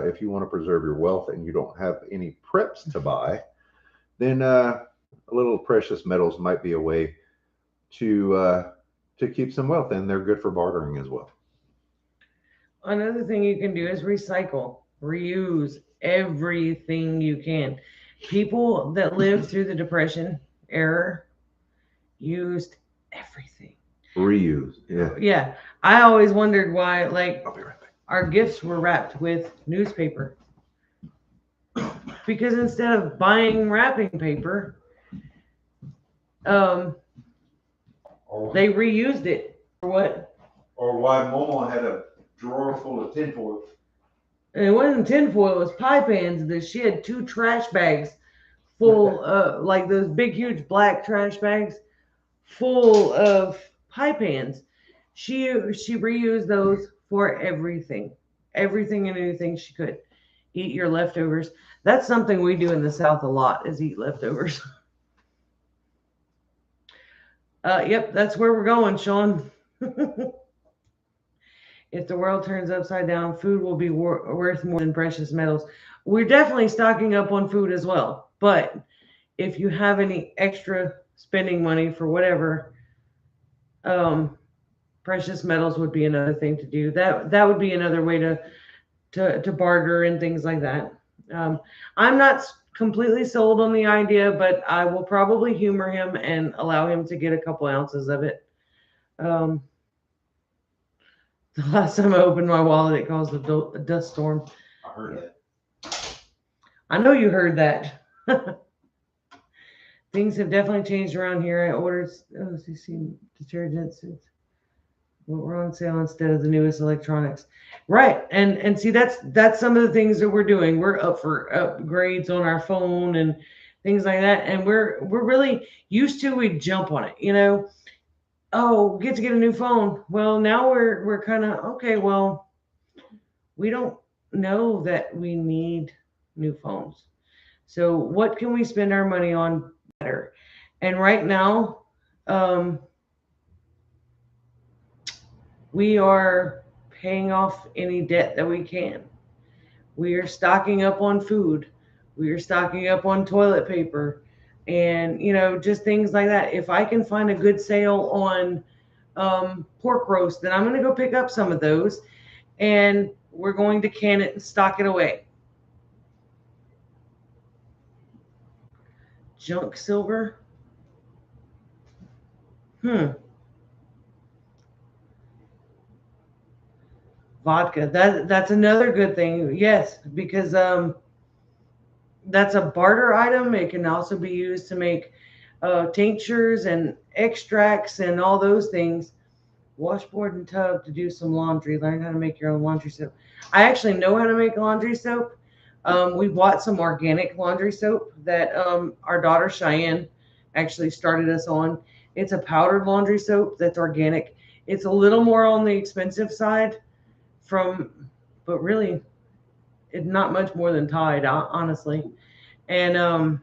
if you want to preserve your wealth and you don't have any preps to buy, then a little precious metals might be a way to keep some wealth, and they're good for bartering as well. Another thing you can do is recycle, reuse everything you can. People that lived through the Depression era used everything. Reuse. Yeah. Yeah. I always wondered why, like, I'll be right back. our gifts were wrapped with newspaper. Because instead of buying wrapping paper, they reused it for what? Or why Momo had a drawer full of tinfoil. And it wasn't tinfoil, it was pie pans. She had 2 trash bags full, like those big, huge black trash bags full of pie pans. She reused those for everything and anything she could. Eat your leftovers. That's something we do in the South a lot, is eat leftovers. Yep, that's where we're going, Sean. If the world turns upside down, food will be worth more than precious metals. We're definitely stocking up on food as well. But if you have any extra spending money for whatever, precious metals would be another thing to do. That would be another way to barter and things like that. I'm not completely sold on the idea, but I will probably humor him and allow him to get a couple ounces of it. The last time I opened my wallet, it caused a dust storm. I heard that. I know you heard that. Things have definitely changed around here. I ordered OCC detergents. We're on sale instead of the newest electronics. Right. And see, that's some of the things that we're doing. We're up for upgrades on our phone and things like that. And we're really used to, we jump on it, you know. Oh, get a new phone. Well, now we're kind of okay. Well, we don't know that we need new phones. So what can we spend our money on better? And right now, we are paying off any debt that we can. We are stocking up on food. We are stocking up on toilet paper and, you know, just things like that. If I can find a good sale on pork roast, then I'm going to go pick up some of those and we're going to can it and stock it away. Junk silver. Vodka. That's another good thing. Yes, because that's a barter item. It can also be used to make tinctures and extracts and all those things. Washboard and tub to do some laundry. Learn how to make your own laundry soap. I actually know how to make laundry soap. We bought some organic laundry soap that our daughter Cheyenne actually started us on. It's a powdered laundry soap that's organic. It's a little more on the expensive side but really it's not much more than Tide, honestly. And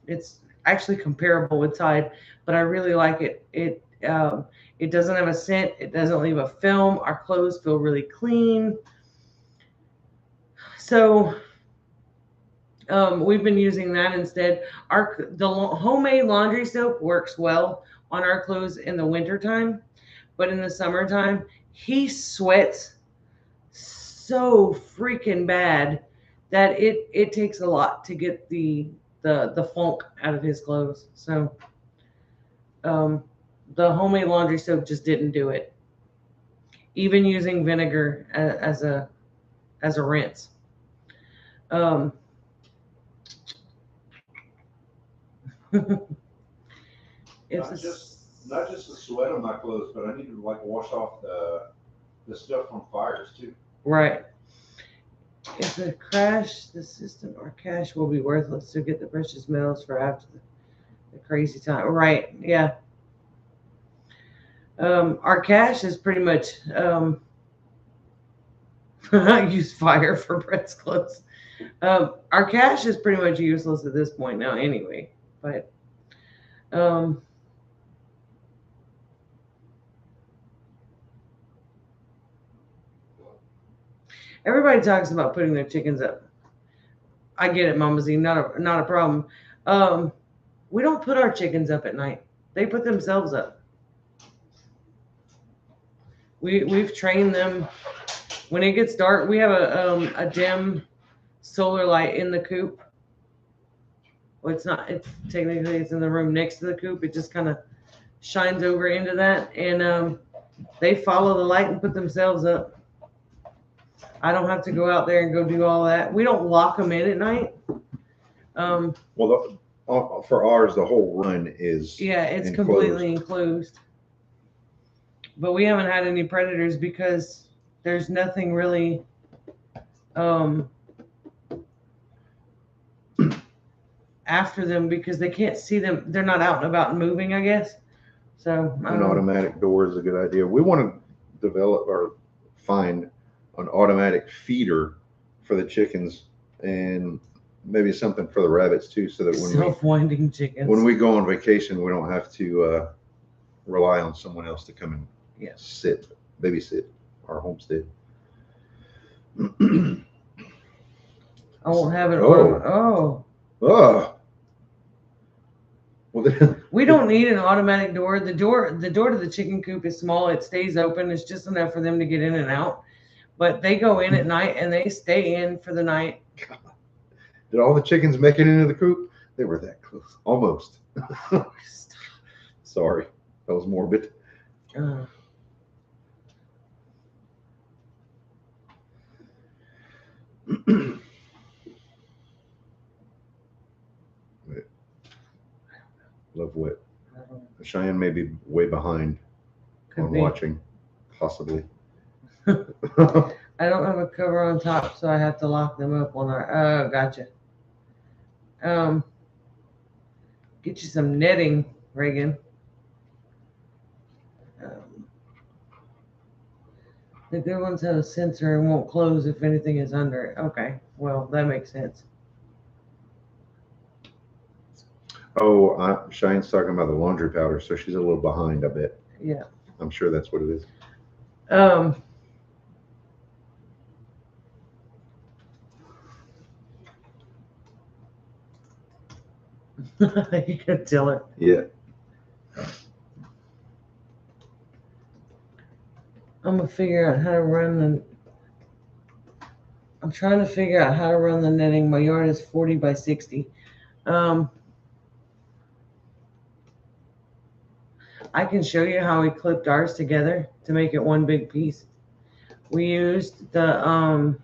it's actually comparable with Tide, but I really like it. It doesn't have a scent. It doesn't leave a film. Our clothes feel really clean. So we've been using that instead. The homemade laundry soap works well on our clothes in the wintertime, but in the summertime, he sweats so freaking bad that it takes a lot to get the funk out of his clothes. So the homemade laundry soap just didn't do it. Even using vinegar as a rinse. Not just the sweat on my clothes, but I need to like wash off the stuff from fires too. Right. If the crash, the system or cash will be worthless to get the precious metals for after the crazy time. Right. Yeah. Our cash is pretty much I use fire for Brett's clothes. Our cash is pretty much useless at this point now anyway. But everybody talks about putting their chickens up. I get it, Mama Z, not a problem. We don't put our chickens up at night. They put themselves up. We've trained them. When it gets dark, we have a dim solar light in the coop. Well, it's not. It's technically it's in the room next to the coop. It just kind of shines over into that, and they follow the light and put themselves up. I don't have to go out there and go do all that. We don't lock them in at night. Well, for ours, the whole run is Yeah, it's enclosed. completely enclosed. But we haven't had any predators because there's nothing really after them because they can't see them. They're not out and about and moving, I guess. So An automatic door is a good idea. We want to develop or find an automatic feeder for the chickens and maybe something for the rabbits too, so that self-winding chickens. When we go on vacation, we don't have to rely on someone else to come and babysit our homestead. I won't have it. Oh. Well, we don't need an automatic door. The door to the chicken coop is small. It stays open. It's just enough for them to get in and out. But they go in at night and they stay in for the night. Did all the chickens make it into the coop? They were that close. Almost. Sorry. That was morbid. Love wet. Cheyenne may be way behind watching, possibly. I don't have a cover on top, so I have to lock them up on our. Oh, gotcha. Get you some netting, Reagan. The good ones have a sensor and won't close if anything is under it. Okay, well, that makes sense. Oh, Cheyenne's talking about the laundry powder, so she's a little behind, I bet. Yeah. I'm sure that's what it is. You can tell her. Yeah. I'm gonna figure out how to run the. I'm trying to figure out how to run the netting. My yard is 40 by 60. I can show you how we clipped ours together to make it one big piece. We used the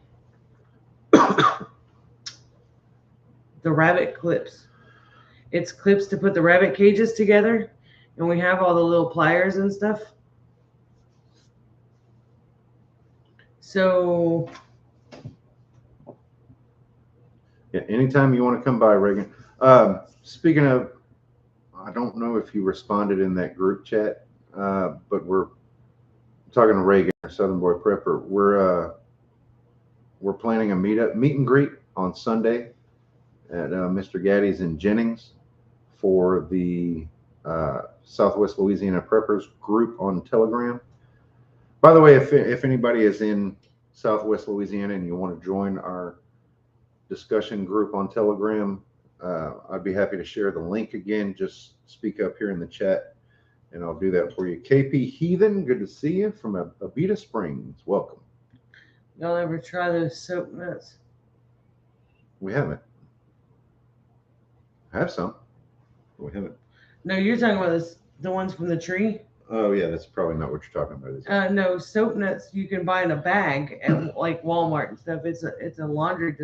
rabbit clips. It's clips to put the rabbit cages together, and we have all the little pliers and stuff. So yeah, anytime you want to come by, Reagan. Speaking of, I don't know if you responded in that group chat, but we're talking to Reagan, our Southern Boy Prepper. We're planning a meet and greet on Sunday at Mr. Gaddy's in Jennings for the Southwest Louisiana Preppers group on Telegram. By the way, if anybody is in Southwest Louisiana and you want to join our discussion group on Telegram, I'd be happy to share the link again. Just speak up here in the chat and I'll do that for you. KP Heathen, good to see you from Abita Springs. Welcome. Y'all ever try those soap nuts? We haven't. I have some. We haven't. No, you're talking about the ones from the tree? Oh, yeah, that's probably not what you're talking about, is it? No, soap nuts you can buy in a bag at like Walmart and stuff. It's a laundry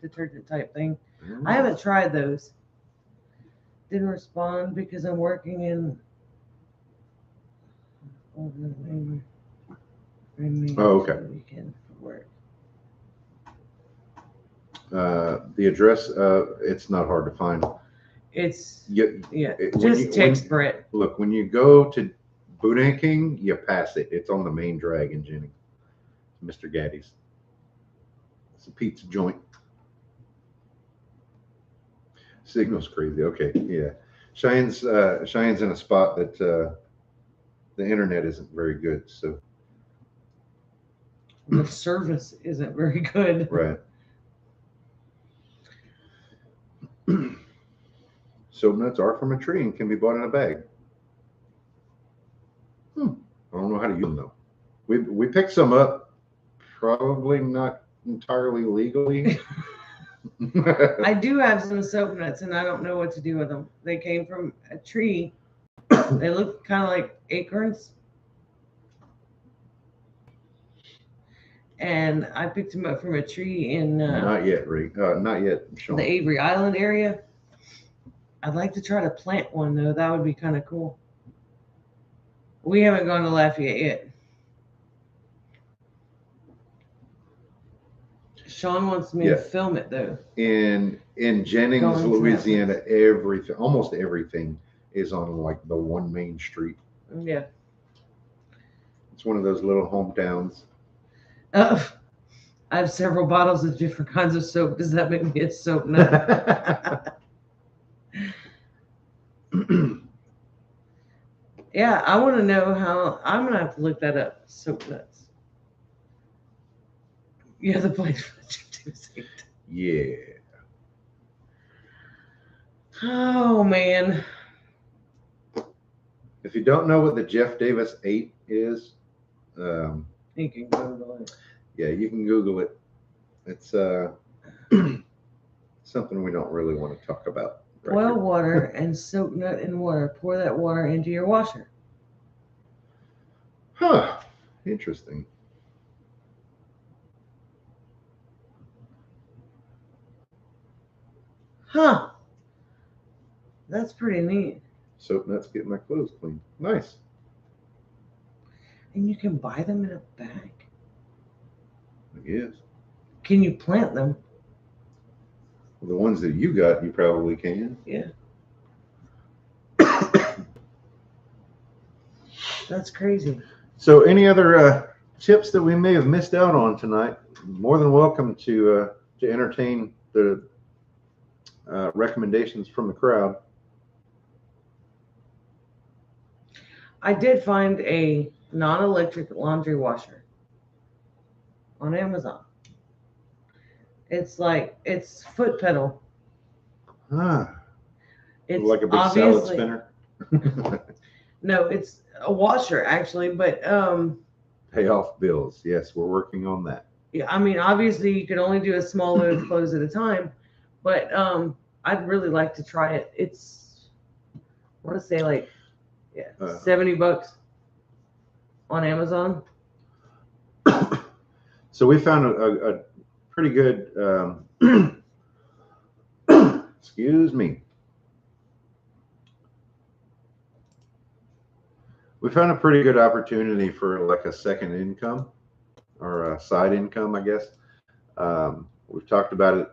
detergent type thing. Mm. I haven't tried those. Didn't respond because I'm working in. Oh, okay. Weekend for work. The address, it's not hard to find. It's Yeah. Just text Brett. Look, when you go to Boudin King, you pass it. It's on the main drag in Jennings. Mr. Gaddy's. It's a pizza joint. Signal's crazy. Okay, yeah. Cheyenne's in a spot that the internet isn't very good, so the service isn't very good. right. Soap nuts are from a tree and can be bought in a bag. I don't know how to use them though. We picked some up, probably not entirely legally. I do have some soap nuts, and I don't know what to do with them. They came from a tree. They look kind of like acorns. And I picked them up from a tree in Not yet, Rick. Not yet, Sean. the Avery Island area. I'd like to try to plant one, though. That would be kind of cool. We haven't gone to Lafayette yet. Sean wants me to film it, though. In Jennings, Going to Louisiana, everything, almost everything is on like the one main street. Yeah. It's one of those little hometowns. I have several bottles of different kinds of soap. Does that make me a soap nut? Yeah, I want to know how. I'm gonna have to look that up. Soap nuts. Yeah, the place for the Yeah. Oh man. If you don't know what the Jeff Davis 8 is, You can Google it. yeah, you can Google it. It's something we don't really want to talk about. Right Boil here. water and soap nut in water. Pour that water into your washer. Huh. Interesting. Huh. That's pretty neat. Soap nuts get my clothes clean. Nice. And you can buy them in a bag. I guess. Can you plant them? The ones that you got, you probably can. Yeah. That's crazy. So, any other tips that we may have missed out on tonight? More than welcome to entertain the recommendations from the crowd. I did find a non-electric laundry washer on Amazon. It's like it's foot pedal. Ah, It's like a big salad spinner. No, it's a washer actually, but Pay off bills. Yes, we're working on that. yeah, I mean obviously you can only do a small load of clothes at a time, but I'd really like to try it. It's I want to say like $70 on Amazon. So we found a pretty good excuse me. We found a pretty good opportunity for like a second income or a side income, I guess. We've talked about it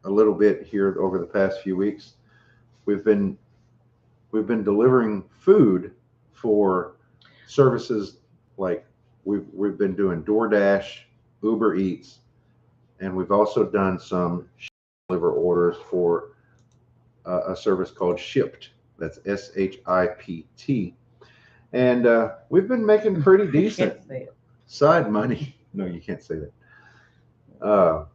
a little bit here over the past few weeks. We've been delivering food for services like we've been doing DoorDash, Uber Eats, and we've also done some deliver orders for a service called Shipt. That's SHIPT. And we've been making pretty decent side money. No, you can't say that.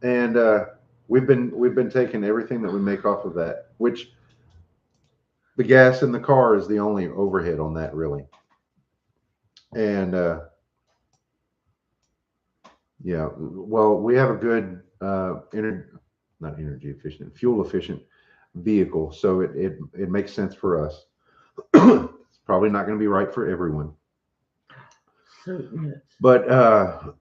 And we've been taking everything that we make off of that, which the gas in the car is the only overhead on that, really. And yeah, well, we have a good not energy efficient, fuel efficient vehicle, so it makes sense for us. It's probably not going to be right for everyone, but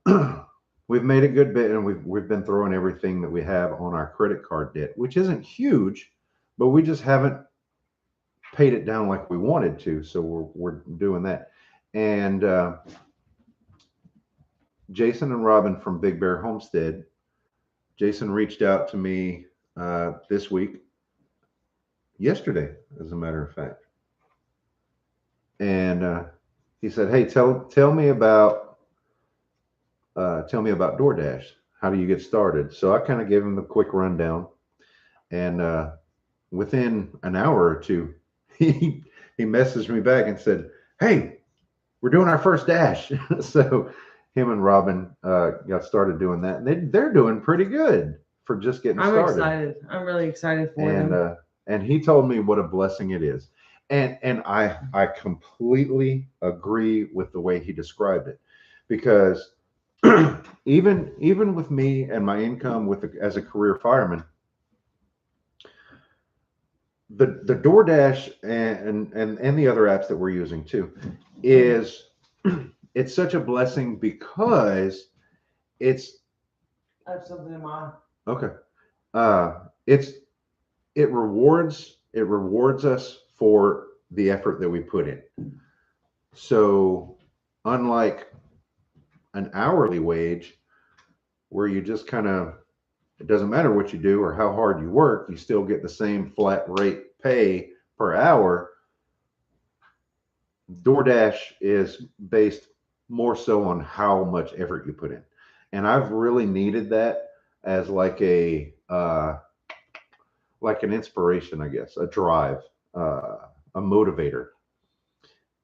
we've made a good bit, and we've been throwing everything that we have on our credit card debt, which isn't huge, but we just haven't paid it down like we wanted to, so we're doing that. And Jason and Robin from Big Bear Homestead, Jason reached out to me this week, yesterday, as a matter of fact, and he said, "Hey, tell me about DoorDash. How do you get started?" So I kind of gave him the quick rundown, and within an hour or two, he messaged me back and said, "Hey, we're doing our first dash." So him and Robin got started doing that, and they're doing pretty good for just getting started. I'm excited. I'm really excited for them. And he told me what a blessing it is, and I completely agree with the way he described it, because even with me and my income as a career fireman, the DoorDash and the other apps that we're using too is it's such a blessing because it's I have something in my okay. It rewards us for the effort that we put in. So unlike an hourly wage where you just kind of, it doesn't matter what you do or how hard you work, you still get the same flat rate pay per hour. DoorDash is based more so on how much effort you put in. And I've really needed that as like an inspiration, I guess, a drive, a motivator.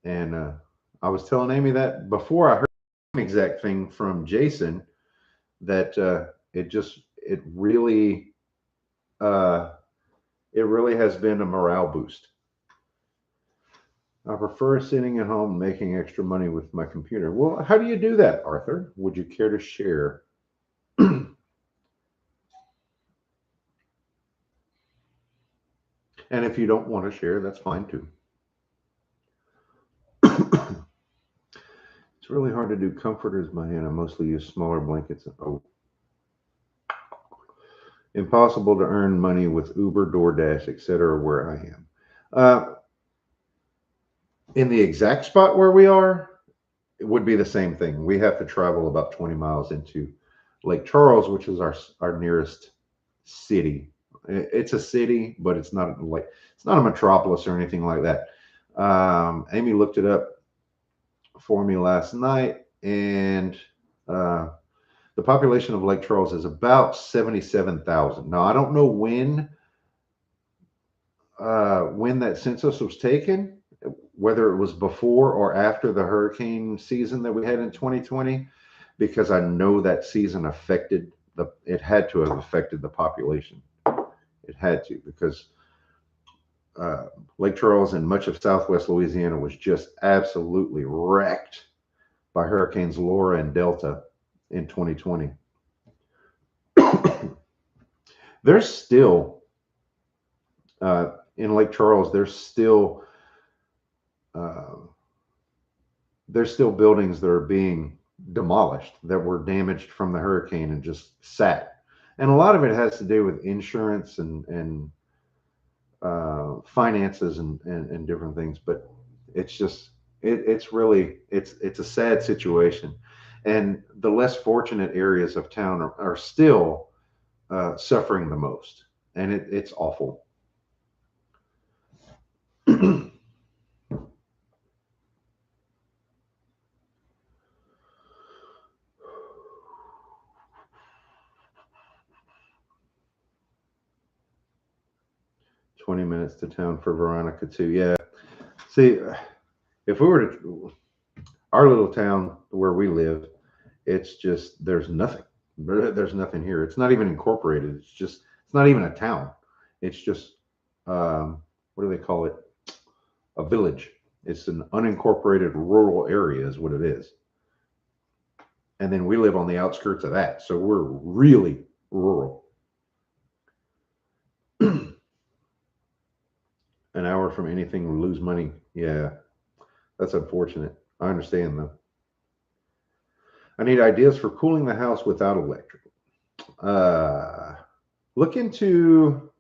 And I was telling Amy that before I heard the exact thing from Jason, that it really has been a morale boost. I prefer sitting at home making extra money with my computer. Well, how do you do that, Arthur? Would you care to share? And if you don't want to share, that's fine too. It's really hard to do comforters by hand. I mostly use smaller blankets. Oh. Impossible to earn money with Uber, DoorDash, etc. where I am. In the exact spot where we are, it would be the same thing. We have to travel about 20 miles into Lake Charles, which is our nearest city. It's a city, but it's not a metropolis or anything like that. Amy looked it up for me last night, and the population of Lake Charles is about 77,000. Now, I don't know when that census was taken, whether it was before or after the hurricane season that we had in 2020, because I know that season it had to have affected the population. It had to, because Lake Charles and much of Southwest Louisiana was just absolutely wrecked by Hurricanes Laura and Delta in 2020. There's still, in Lake Charles, there's still buildings that are being demolished that were damaged from the hurricane and just sat. And a lot of it has to do with insurance and finances and different things. But it's just it's a sad situation. And the less fortunate areas of town are still suffering the most, and it's awful. 20 minutes to town for Veronica too. Yeah. See, if we were to our little town where we live, it's just there's nothing. There's nothing here. It's not even incorporated. It's not even a town. It's just what do they call it? A village. It's an unincorporated rural area is what it is. And then we live on the outskirts of that, so we're really rural. An hour from anything would lose money. Yeah, that's unfortunate. I understand though. I need ideas for cooling the house without electric. Look into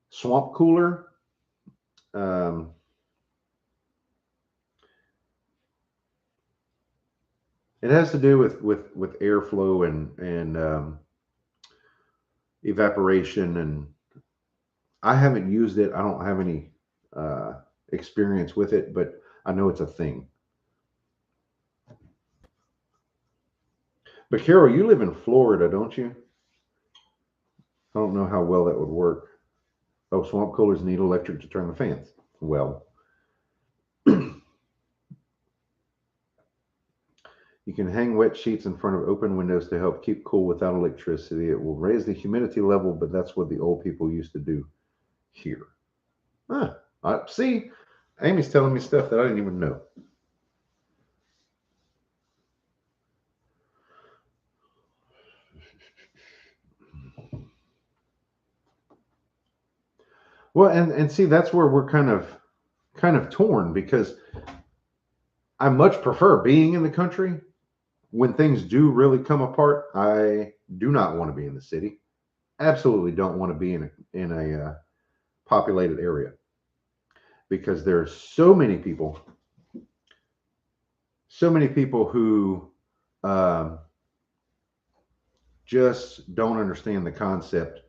swamp cooler. It has to do with airflow and evaporation, and I haven't used it. I don't have any experience with it, but I know it's a thing. But Carol, you live in Florida, don't you? I don't know how well that would work. Oh, swamp coolers need electric to turn the fans. Well, you can hang wet sheets in front of open windows to help keep cool without electricity. It will raise the humidity level, but that's what the old people used to do here. See, Amy's telling me stuff that I didn't even know. Well, and see, that's where we're kind of torn, because I much prefer being in the country. When things do really come apart, I do not want to be in the city. Absolutely don't want to be in a populated area, because there are so many people who um, just don't understand the concept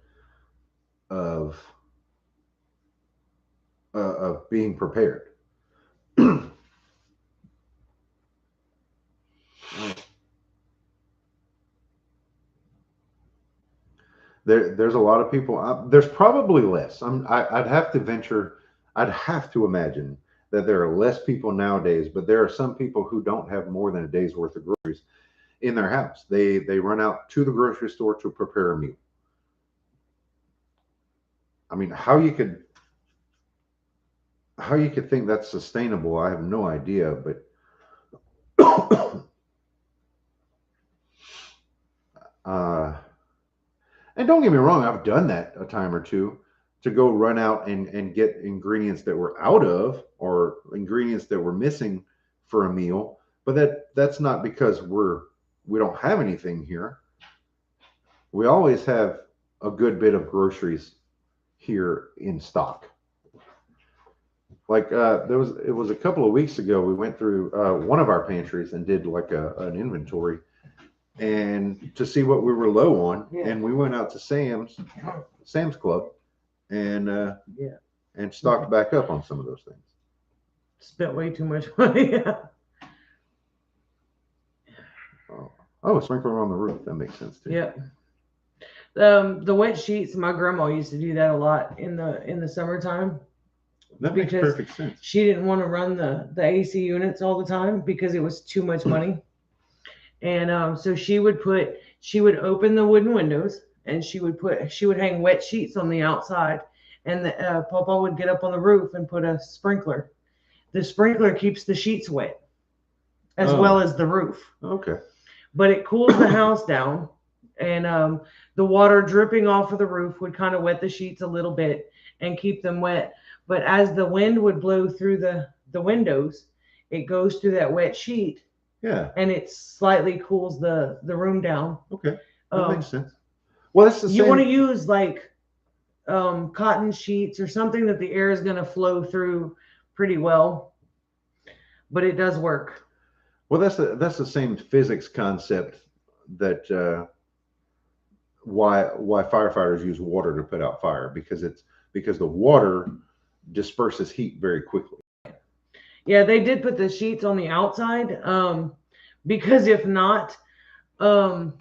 of of being prepared. There's a lot of people. There's probably less. I'd have to venture. I'd have to imagine that there are less people nowadays, but there are some people who don't have more than a day's worth of groceries in their house. They run out to the grocery store to prepare a meal. I mean, how you could think that's sustainable, I have no idea. But and don't get me wrong, I've done that a time or two, to go run out and get ingredients that were out of, or ingredients that were missing for a meal. But that's not because we don't have anything here. We always have a good bit of groceries here in stock. Like it was a couple of weeks ago, we went through one of our pantries and did like an inventory, and to see what we were low on. Yeah. And we went out to Sam's Club, and Yeah. and stocked back up on some of those things. Spent way too much money. Oh, a sprinkler on the roof, that makes sense too. Yep. The wet sheets, my grandma used to do that a lot in the summertime. That makes Because perfect sense. she didn't want to run the AC units all the time because it was too much money. And so she would open the wooden windows, and she would hang wet sheets on the outside, and Papa would get up on the roof and put a sprinkler. The sprinkler keeps the sheets wet as well as the roof. Okay. But it cools the house down, and the water dripping off of the roof would kind of wet the sheets a little bit and keep them wet. But as the wind would blow through the windows, it goes through that wet sheet. Yeah. And it slightly cools the room down. Okay. That makes sense. Well, it's the same. You want to use like cotton sheets or something that the air is going to flow through pretty well, but it does work. Well, that's the same physics concept that why firefighters use water to put out fire, because the water disperses heat very quickly. Yeah, they did put the sheets on the outside, because if not, then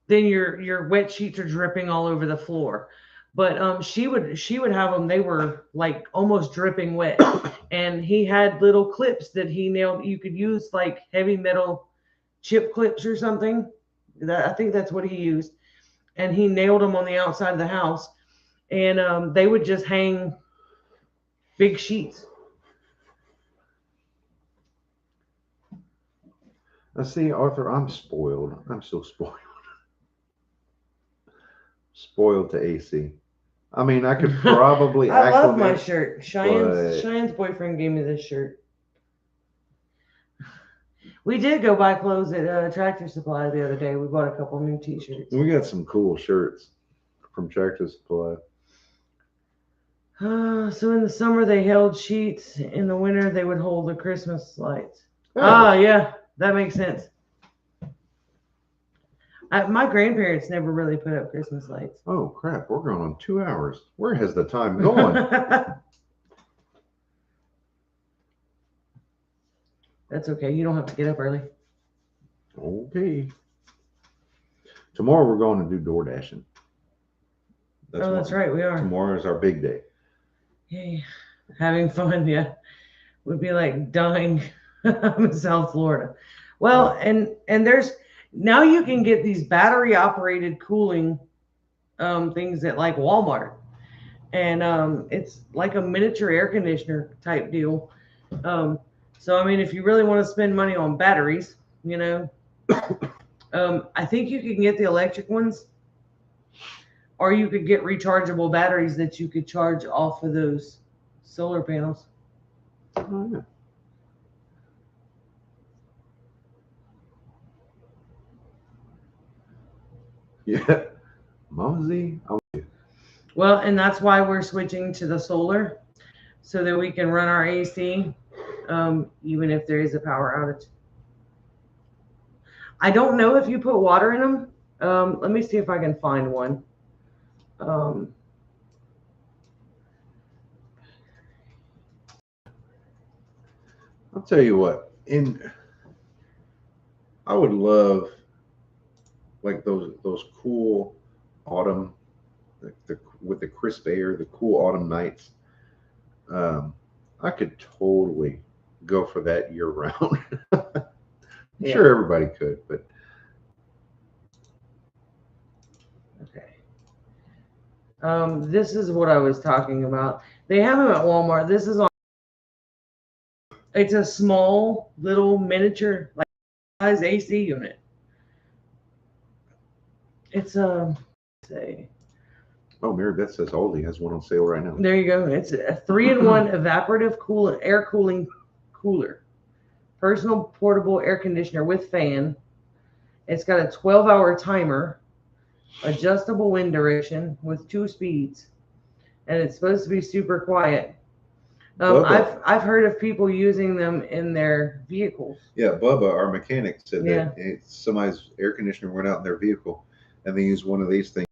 your wet sheets are dripping all over the floor. But she would have them. They were like almost dripping wet, and he had little clips that he nailed. You could use like heavy metal chip clips or something. I think that's what he used, and he nailed them on the outside of the house, and they would just hang big sheets. See, Arthur, I'm spoiled. I'm so spoiled. Spoiled to AC. I mean, I could probably I love my acclimate, shirt. but Cheyenne's boyfriend gave me this shirt. We did go buy clothes at Tractor Supply the other day. We bought a couple new t-shirts. we got some cool shirts from Tractor Supply. So in the summer they held sheets. In the winter they would hold the Christmas lights. Oh. Yeah, that makes sense. My grandparents never really put up Christmas lights. Oh crap, we're going on 2 hours. Where has the time gone? That's okay. You don't have to get up early. Okay. Tomorrow we're going to do door dashing. That's right. We are. Tomorrow is our big day. Yay. Having fun, yeah. Would be like dying in South Florida. Well, and there's now you can get these battery operated cooling things at like Walmart. And it's like a miniature air conditioner type deal. So I mean, if you really want to spend money on batteries, I think you can get the electric ones. Or you could get rechargeable batteries that you could charge off of those solar panels. Oh, yeah. Yeah. Mama Z. Oh, Well, and that's why we're switching to the solar so that we can run our AC even if there is a power outage. I don't know if you put water in them. Let me see if I can find one. Um, I'll tell you what. I would love like those cool autumn, with the crisp air, the cool autumn nights. I could totally go for that year round. Yeah. Sure, everybody could, but okay. This is what I was talking about. They have them at Walmart. This is on. It's a small little miniature like size AC unit. It's say. oh, Mary Beth says Aldi has one on sale right now. There you go. It's a 3-in-1 evaporative air cooling cooler. Personal portable air conditioner with fan. It's got a 12-hour timer, adjustable wind direction with 2 speeds, and it's supposed to be super quiet. Bubba. I've heard of people using them in their vehicles. Yeah, Bubba, our mechanic, said Yeah. that somebody's air conditioner went out in their vehicle, and they used one of these things,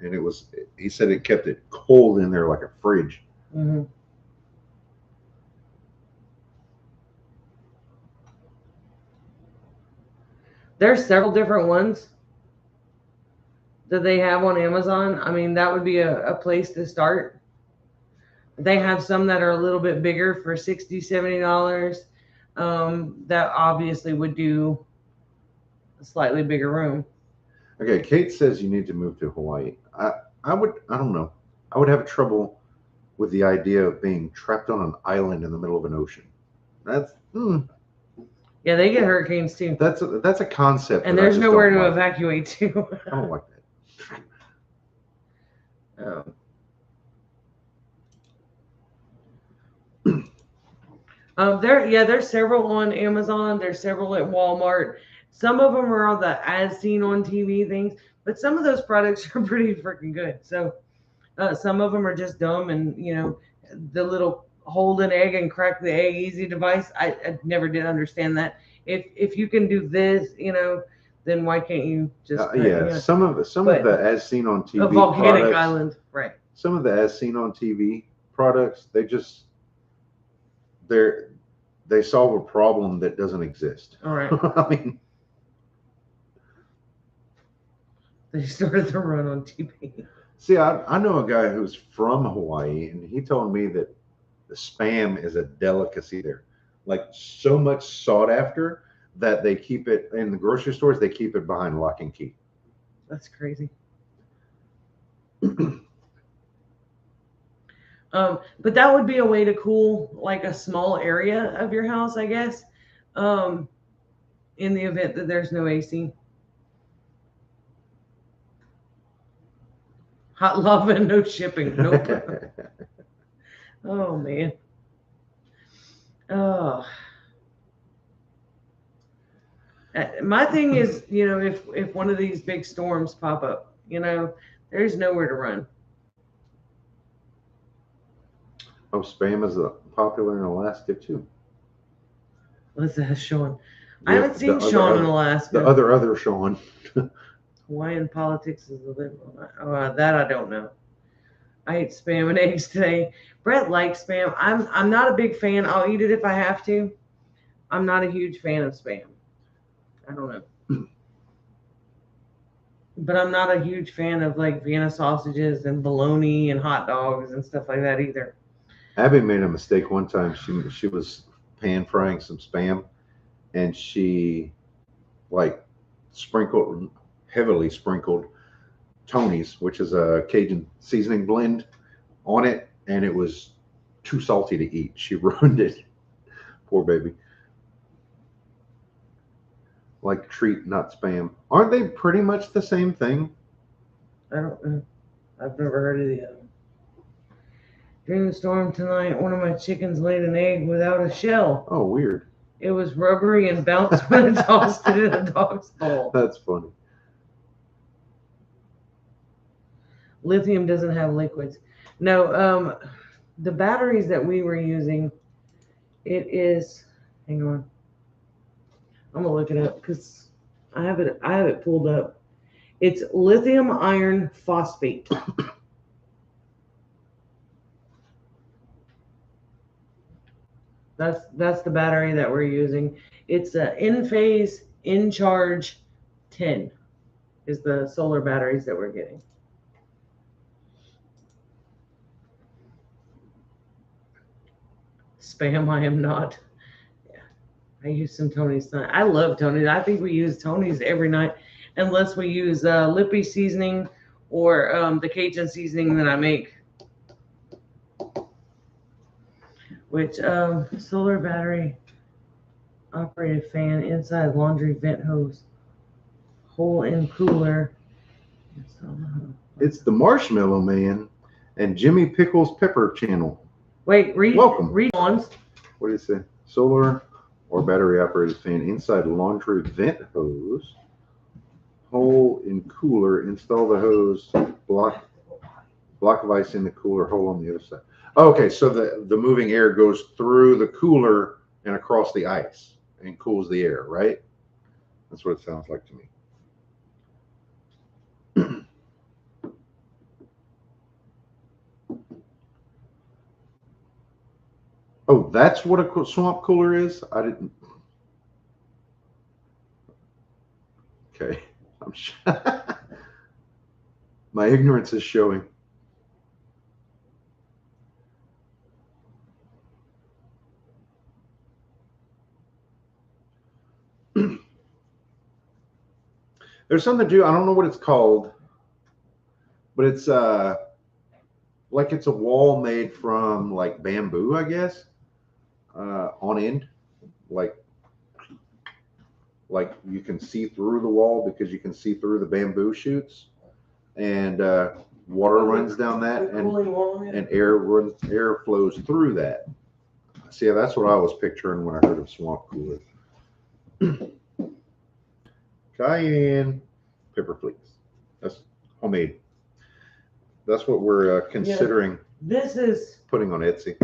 and he said it kept it cold in there like a fridge. Mm-hmm. There's several different ones that they have on Amazon. I mean, that would be a place to start. They have some that are a little bit bigger for $60, $70. That obviously would do a slightly bigger room. Okay, Kate says you need to move to Hawaii. I don't know. I would have trouble with the idea of being trapped on an island in the middle of an ocean. That's Yeah, they get hurricanes too. that's a concept. And that I there's just nowhere don't to like. evacuate to. I don't like that. There's several on Amazon. There's several at Walmart. Some of them are on the as seen on TV things, but some of those products are pretty freaking good. So some of them are just dumb, and the little hold an egg and crack the egg easy device. I never did understand that. If you can do this, then why can't you just some of the as seen on TV a volcanic products, island, right? Some of the as seen on TV products, they solve a problem that doesn't exist. All right. I mean, They started the run on TV. see, I know a guy who's from Hawaii, and he told me that the Spam is a delicacy there, like so much sought after that they keep it in the grocery stores. They keep it behind lock and key. That's crazy. But that would be a way to cool like a small area of your house, I guess, in the event that there's no AC. Hot lava and no shipping. Nope. Oh, man. Oh. My thing is, if one of these big storms pop up, there's nowhere to run. Oh, Spam is popular in Alaska too. What's that, Sean? I haven't seen Sean in Alaska. The other Sean. Hawaiian politics is a liberal. That I don't know. I ate Spam and eggs today. Brett likes Spam. I'm not a big fan. I'll eat it if I have to. I'm not a huge fan of Spam. I don't know. But I'm not a huge fan of like Vienna sausages and bologna and hot dogs and stuff like that either. Abby made a mistake one time. She was pan frying some Spam, and she heavily sprinkled Tony's, which is a Cajun seasoning blend, on it, and it was too salty to eat. She ruined it. Poor baby. Like treat, not Spam. Aren't they pretty much the same thing? I don't know. I've never heard of the other. During the storm tonight, one of my chickens laid an egg without a shell. Oh, weird. It was rubbery and bounced when I tossed it in a dog's bowl. That's funny. Lithium doesn't have liquids. No, the batteries that we were using, it is, hang on. I'm gonna look it up because I have it pulled up. It's lithium iron phosphate. That's the battery that we're using. It's a in-phase, in-charge 10 is the solar batteries that we're getting. Spam, I am not. Yeah, I use some Tony's. I love Tony's. I think we use Tony's every night, unless we use Lippy seasoning or the Cajun seasoning that I make. Which solar battery operated fan inside laundry vent hose, hole in cooler. It's the Marshmallow Man and Jimmy Pickles Pepper channel. Wait, Welcome. Read on. What do you say? Solar or battery operated fan inside laundry vent hose, hole in cooler. Install the hose, block of ice in the cooler, hole on the other side. Okay, so the moving air goes through the cooler and across the ice and cools the air, right? That's what it sounds like to me. Oh, that's what a swamp cooler is? I didn't. Okay. My ignorance is showing. There's something to do. I don't know what it's called, but it's like it's a wall made from like bamboo, I guess, on end, like you can see through the wall because you can see through the bamboo shoots, and water runs down that, and air flows through that. See, that's what I was picturing when I heard of swamp cooler. Cayenne pepper flakes. That's homemade. That's what we're considering. This is putting on Etsy.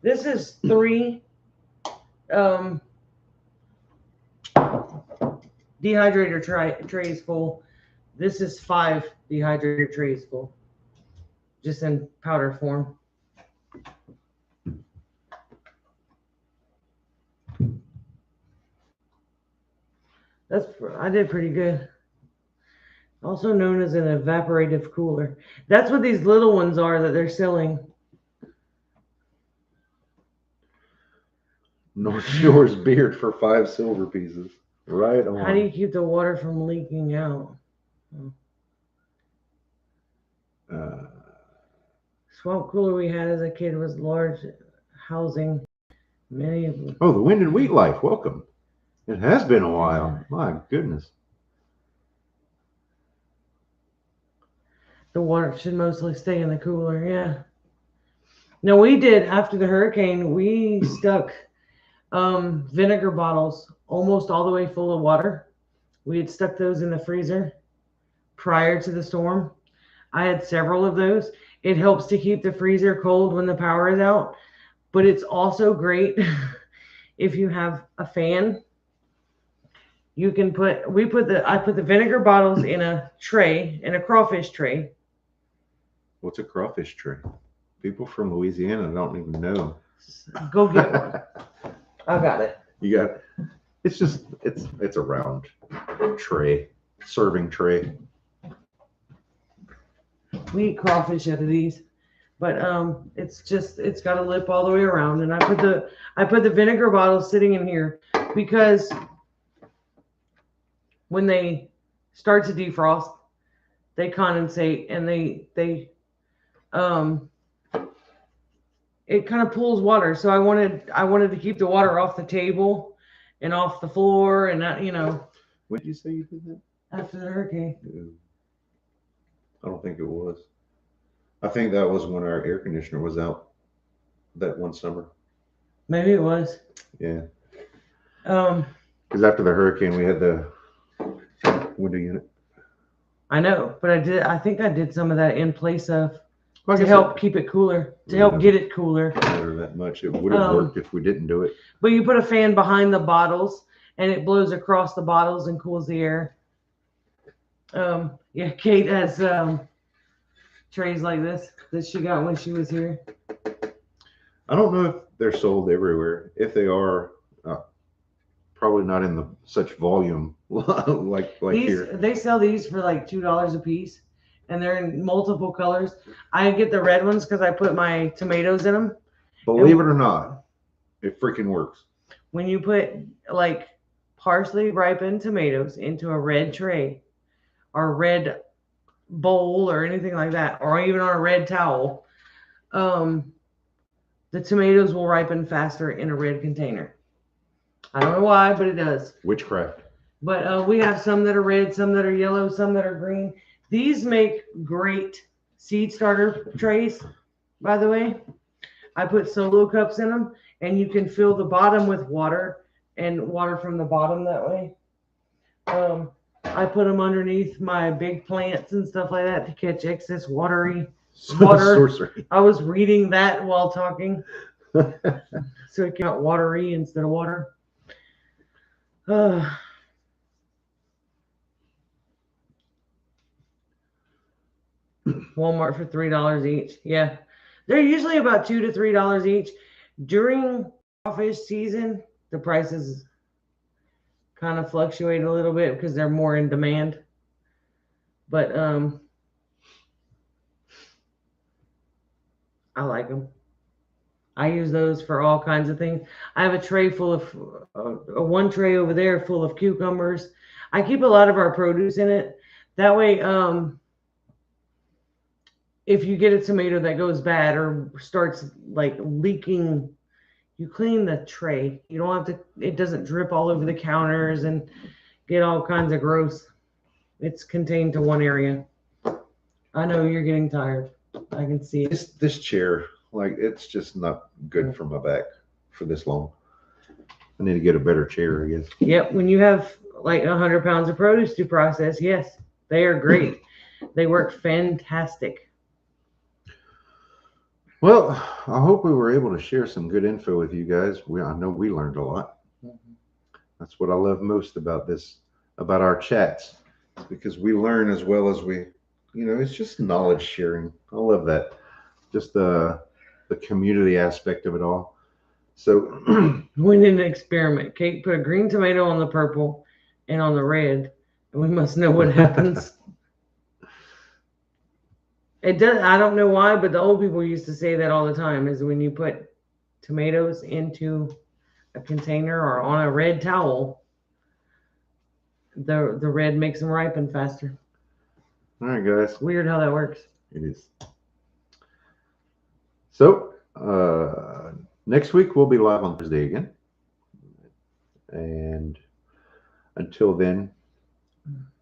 This is 3 dehydrator trays full. This is 5 dehydrator trays full, just in powder form. I did pretty good. Also known as an evaporative cooler. That's what these little ones are that they're selling. North Shore's beard for 5 silver pieces. Right on. How do you keep the water from leaking out? Swamp cooler we had as a kid was large housing. Many of them. Oh, the Wind and Wheat Life. Welcome. It has been a while. My goodness. The water should mostly stay in the cooler, yeah. No, we did after the hurricane, we stuck vinegar bottles almost all the way full of water. We had stuck those in the freezer prior to the storm. I had several of those. It helps to keep the freezer cold when the power is out, but it's also great if you have a fan. You can I put the vinegar bottles in a tray, in a crawfish tray. What's a crawfish tray? People from Louisiana don't even know. Go get one. I got it. You got it. It's a round tray, serving tray. We eat crawfish out of these, but it's got a lip all the way around, and I put the vinegar bottle sitting in here because when they start to defrost, they condensate and it kind of pulls water. So I wanted to keep the water off the table and off the floor, and that, When did you say you did that? after the hurricane. I don't think it was. I think that was when our air conditioner was out that one summer. Maybe it was. Yeah. Um, Because after the hurricane, we had the window unit. I know, but I think I did some of that in place of Like to I help keep it cooler, to help get it cooler. said, matter that much. It would have worked if we didn't do it. But you put a fan behind the bottles and it blows across the bottles and cools the air. Yeah, Kate has trays like this that she got when she was here. I don't know if they're sold everywhere. If they are, probably not in such volume like here. They sell these for like $2 a piece, and they're in multiple colors. I get the red ones because I put my tomatoes in them. Believe it or not, it freaking works. When you put like partially ripened tomatoes into a red tray or red bowl or anything like that, or even on a red towel, the tomatoes will ripen faster in a red container. I don't know why, but it does. Witchcraft. But we have some that are red, some that are yellow, some that are green. These make great seed starter trays, by the way. I put solo cups in them, and you can fill the bottom with water and water from the bottom that way. I put them underneath my big plants and stuff like that to catch excess water. Sorcery. I was reading that while talking. So it got watery instead of water. Walmart for $3 each. Yeah. They're usually about $2 to $3 each. During crawfish season, the prices kind of fluctuate a little bit because they're more in demand. But I like them. I use those for all kinds of things. I have a tray full of one tray over there full of cucumbers. I keep a lot of our produce in it. That way, if you get a tomato that goes bad or starts like leaking, you clean the tray. You don't have to, it doesn't drip all over the counters and get all kinds of gross. It's contained to one area. I know you're getting tired. I can see it. This chair, like, it's just not good for my back for this long. I need to get a better chair, I guess. Yep. When you have like 100 pounds of produce to process, yes, they are great. They work fantastic. Well, I hope we were able to share some good info with you guys. I know we learned a lot. That's what I love most about this, about our chats. It's because we learn as well as we, it's just knowledge sharing. I love that. Just the community aspect of it all. So we did an experiment. Kate put a green tomato on the purple and on the red, and we must know what happens. It does. I don't know why, but the old people used to say that all the time. Is when you put tomatoes into a container or on a red towel, the red makes them ripen faster. All right, guys. Weird how that works. It is. So next week we'll be live on Thursday again, and until then,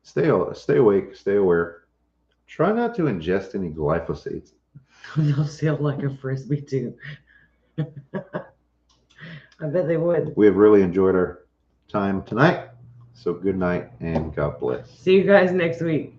stay awake, stay aware. Try not to ingest any glyphosate. They'll sail like a frisbee too. I bet they would. We have really enjoyed our time tonight. So good night and God bless. See you guys next week.